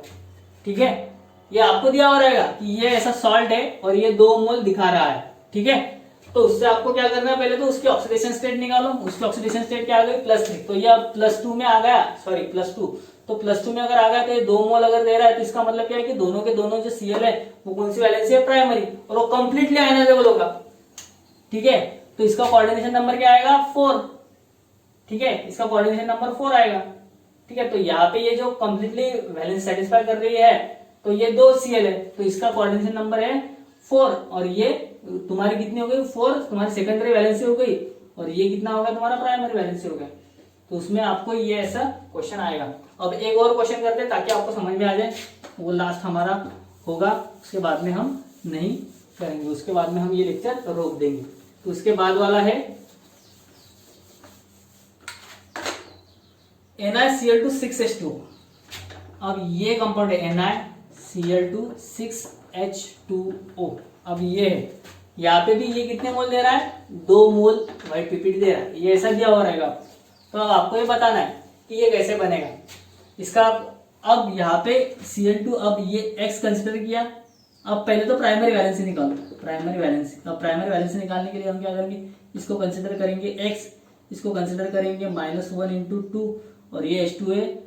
ठीक है, ये आपको दिया हुआ रहेगा कि ये ऐसा सॉल्ट है और ये 2 मोल दिखा रहा है। ठीक है, तो उससे आपको क्या करना है, पहले तो उसकी ऑक्सीडेशन स्टेट निकालो। उसकी ऑक्सीडेशन स्टेट क्या आ गई, +3, तो ये +2 में आ गया, सॉरी +2, तो +2 में अगर आ गया तो ये 2 मोल अगर दे रहा है, तो इसका मतलब क्या है कि दोनों के दोनों जो Cl है वो कौन सी वैलेंसी है, प्राइमरी, और वो कंप्लीटली आयनाइजेबल होगा। ठीक है, तो इसका कोऑर्डिनेशन नंबर क्या आएगा, 4। ठीक है, इसका कोऑर्डिनेशन नंबर 4 आएगा। ठीक है, तो यहाँ पे ये जो कंप्लीटली वैलेंस सेटिस्फाई कर रही है, तो ये 2 Cl है, तो इसका कोऑर्डिनेशन नंबर है 4, और ये तुम्हारी कितनी हो गई, 4 तुम्हारी सेकेंडरी वैलेंसी हो गई, और ये कितना होगा तुम्हारा प्राइमरी वैलेंसी हो गया। तो उसमें आपको ये ऐसा क्वेश्चन आएगा। अब एक और क्वेश्चन करते हैं ताकि आपको समझ में आ जाए, वो लास्ट हमारा होगा, उसके बाद में हम नहीं करेंगे, उसके बाद में हम ये लेक्चर रोक देंगे। तो उसके बाद वाला है NiCl2 6H2O। अब ये कंपाउंड है NiCl2 6H2O। अब ये है, यहाँ पे भी ये कितने मोल दे रहा है, 2 मोल व्हाइट पीपीटी दे रहा है, ये ऐसा दिया हुआ रहेगा। तो अब आपको ये बताना है कि ये कैसे बनेगा इसका। अब यहाँ पे Cl2, अब ये X कंसिडर किया। अब पहले तो प्राइमरी वैलेंसी निकालो, प्राइमरी वैलेंसी। अब प्राइमरी वैलेंसी निकालने के लिए हम क्या करेंगे, इसको कंसिडर करेंगे X, इसको कंसिडर करेंगे -1 × 2, और ये H2 है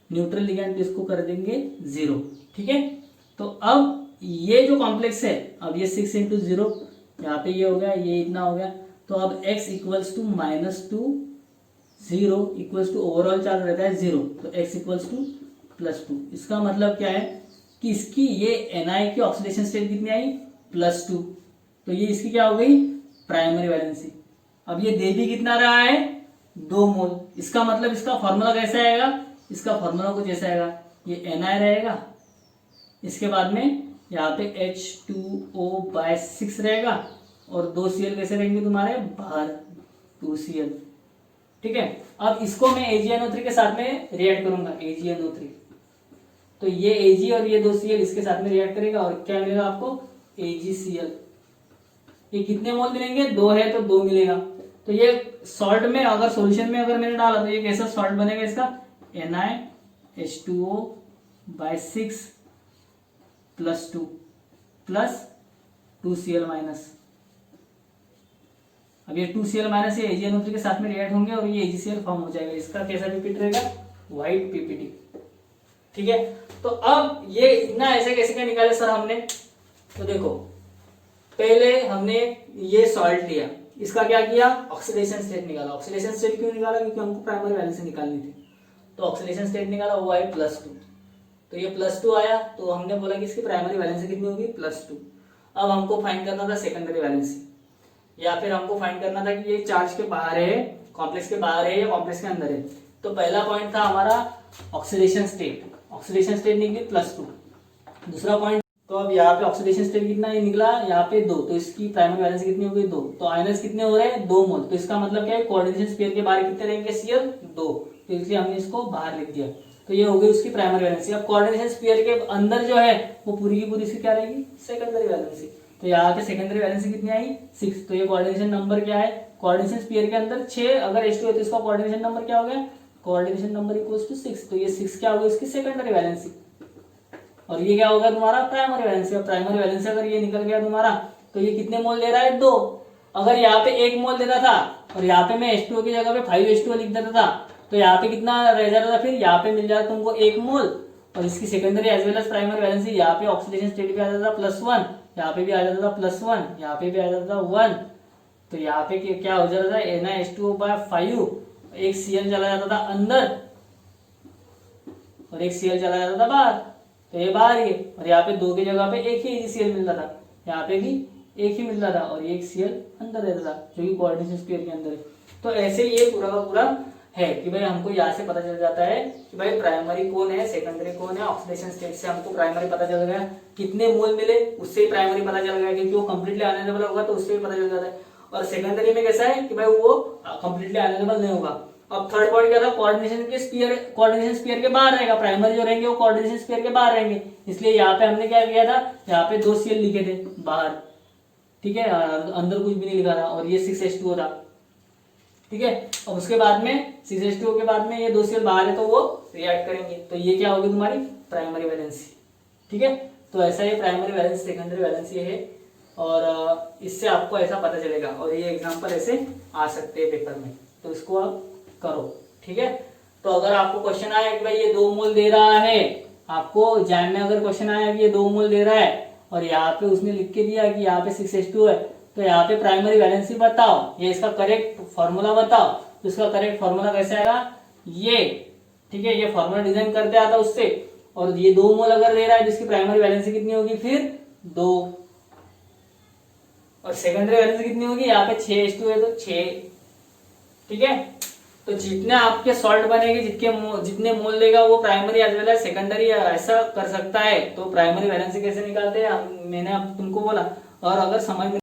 न्यूट्रल लिगेंड, इसको कर देंगे 0। ठीक है, तो अब ये जो कॉम्प्लेक्स है, अब ये 6 × 0, यहाँ पे ये हो गया, ये इतना हो गया। तो अब x equals to -2 0 equals to overall charge रहता है 0, तो x इक्वल्स टू +2। इसका मतलब क्या है कि इसकी ये Na की ऑक्सीडेशन स्टेट कितनी आई, +2। तो ये इसकी क्या हो गई, प्राइमरी वैलेंसी। अब ये दे भी कितना रहा है, 2 मोल। इसका मतलब इसका फॉर्मूला कैसे आएगा, इसका फॉर्मूला कुछ ऐसा आएगा, ये Na रहेगा, इसके बाद में यहाँ पे H2O/6 रहेगा, और 2 Cl कैसे रहेंगे तुम्हारे बाहर, 2 Cl। ठीक है, अब इसको मैं AgNO3 के साथ में रिएक्ट करूंगा, AgNO3। तो ये Ag और ये 2 Cl इसके साथ में रिएक्ट करेगा, और क्या मिलेगा आपको, AgCl। ये कितने मोल मिलेंगे, 2 है तो 2 मिलेगा। तो ये सॉल्ट में, अगर सॉल्यूशन में अगर मैंने डाला तो ये कैसा सॉल्ट बनेगा इसका, NiH2O/6 +2 प्लस 2Cl-। अब ये 2Cl- ये AgNO3 के साथ में रिएक्ट होंगे और ये AgCl फॉर्म हो जाएगा। इसका कैसा पीपीटी रहेगा, व्हाइट पीपीटी। ठीक है, तो अब ये इतना ऐसे कैसे क्या निकाले सर हमने, तो देखो पहले हमने ये सॉल्ट लिया, इसका क्या किया, ऑक्सीडेशन स्टेट निकाला। ऑक्सीडेशन स्टेट क्यों निकाला, क्योंकि हमको प्राइमरी वैलेंसी निकालनी थी। तो ऑक्सीडेशन स्टेट निकाला, वो आई +2। तो ये +2 आया, तो हमने बोला कि इसकी प्राइमरी वैलेंसी कितनी होगी, +2। अब हमको फाइंड करना था सेकेंडरी वैलेंसी, या फिर हमको फाइंड करना था कि ये चार्ज के बाहर है, कॉम्प्लेक्स के बाहर है या कॉम्प्लेक्स के अंदर है। तो पहला पॉइंट था हमारा ऑक्सीडेशन स्टेट, ऑक्सीडेशन स्टेट निकली +2। दूसरा पॉइंट, तो अब यहाँ पे ऑक्सीडेशन स्टेट कितना ये निकला, यहाँ पे 2, तो इसकी प्राइमरी वैलेंसी कितनी हो गई, 2। तो आयनस कितने हो रहे हैं, 2 मोल। तो इसका मतलब क्या है, कोऑर्डिनेशन स्फीयर के बाहर कितने रहेंगे, Cl 2। तो इसलिए हमने इसको बाहर लिख दिया। तो ये हो गई उसकी प्राइमरी वैलेंसी। अब कोऑर्डिनेशन स्फीयर के अंदर जो है वो पूरी की पूरी इसकी क्या रहेगी, सेकेंडरी वैलेंसी। तो यहाँ पे सेकेंडरी वैलेंसी कितनी आई, 6। तो ये कोऑर्डिनेशन नंबर क्या है, कोऑर्डिनेशन स्फीयर के अंदर 6 अगर H2 है तो इसका कोऑर्डिनेशन नंबर क्या हो गया, कोऑर्डिनेशन नंबर इक्वल्स टू 6। तो ये 6 क्या होगी, इसकी सेकेंडरी वैलेंसी, और ये क्या होगा तुम्हारा प्राइमरी वैलेंसी। अब प्राइमरी वैलेंसी अगर ये निकल गया तुम्हारा, तो ये कितने मोल दे रहा है, 2। अगर यहाँ पे 1 मोल देता था और यहाँ पे मैं H2O की जगह पे 5H2O लिख देता था, तो यहाँ पे कितना रह जाता था, फिर यहाँ पे मिल जाता तुमको 1 मोल, और इसकी secondary as well as primary valency. यहाँ पे ऑक्सीडेशन स्टेट भी आ जाता था +1, यहाँ पे भी आ जाता था +1, यहाँ पे भी आ जाता था 1। तो यहाँ पे क्या हो जाता था, NiH2O/5, एक Cl चला जाता था अंदर और एक Cl चला जाता था बाहर। तो ये बाहर ही है, और यहाँ पे 2 की जगह पे एक ही AgCl मिलता था, यहाँ पे भी एक ही मिलता था, और एक Cl अंदर रहता था जो कि कोऑर्डिनेशन स्फीयर के अंदर है। तो ऐसे ये पूरा का पूरा है कि भाई हमको यहाँ से पता चल जाता है कि भाई प्राइमरी कौन है, सेकेंडरी कौन है। ऑक्सीडेशन स्टेट से हमको प्राइमरी पता चल गया, कितने मोल मिले उससे ही प्राइमरी पता चल गया, क्योंकि वो कंप्लीटली अनएनेबल होगा तो उससे भी पता चल जाता है। और सेकेंडरी में कैसा है कि भाई वो कंप्लीटली अनएनेबल नहीं होगा। अब थर्ड पॉइंट क्या था, कोऑर्डिनेशन के स्फीयर, कोऑर्डिनेशन स्फीयर के बाहर रहेगा, प्राइमरी जो रहेंगे वो कोऑर्डिनेशन स्फीयर के बाहर रहेंगे। इसलिए यहाँ पे हमने क्या किया था, यहाँ पे 2 Cl लिखे थे बाहर, ठीक है, अंदर कुछ भी नहीं लिखा था, और ये 6H2O था। ठीक है, अब उसके बाद में 6H2O के बाद में ये 2 Cl बाहर है तो वो रिएक्ट करेंगे, तो ये क्या होगी तुम्हारी प्राइमरी वैलेंसी। ठीक है, तो ऐसा ये प्राइमरी वैलेंसी सेकेंडरी वैलेंसी है, और इससे आपको ऐसा पता चलेगा, और ये एग्जांपल ऐसे आ सकते हैं पेपर में, तो इसको आप करो। ठीक है, तो अगर आपको क्वेश्चन आया कि भाई ये 2 मोल दे रहा है, आपको एग्जाम में अगर क्वेश्चन आया कि ये 2 मोल दे रहा है और यहाँ पे उसने लिख के दिया कि यहाँ पे 6H2 है, तो यहाँ पे प्राइमरी वैलेंसी बताओ, ये इसका करेक्ट फॉर्मूला बताओ। तो इसका करेक्ट फॉर्मूला कैसे आएगा, ये, ठीक है, ये फॉर्मूला डिजाइन करते आता उससे, और ये 2 मोल अगर दे रहा है जिसकी प्राइमरी वैलेंसी कितनी होगी, फिर 2, और सेकेंडरी वैलेंसी कितनी होगी, यहाँ पे 6H2 है तो 6। ठीक है, तो जितने आपके सॉल्ट बनेंगे, जितने मोल देगा वो primary as well as secondary ऐसा कर सकता है। तो प्राइमरी वैलेंसी कैसे निकालते हैं, हम मैंने अब तुमको बोला, और अगर समझ में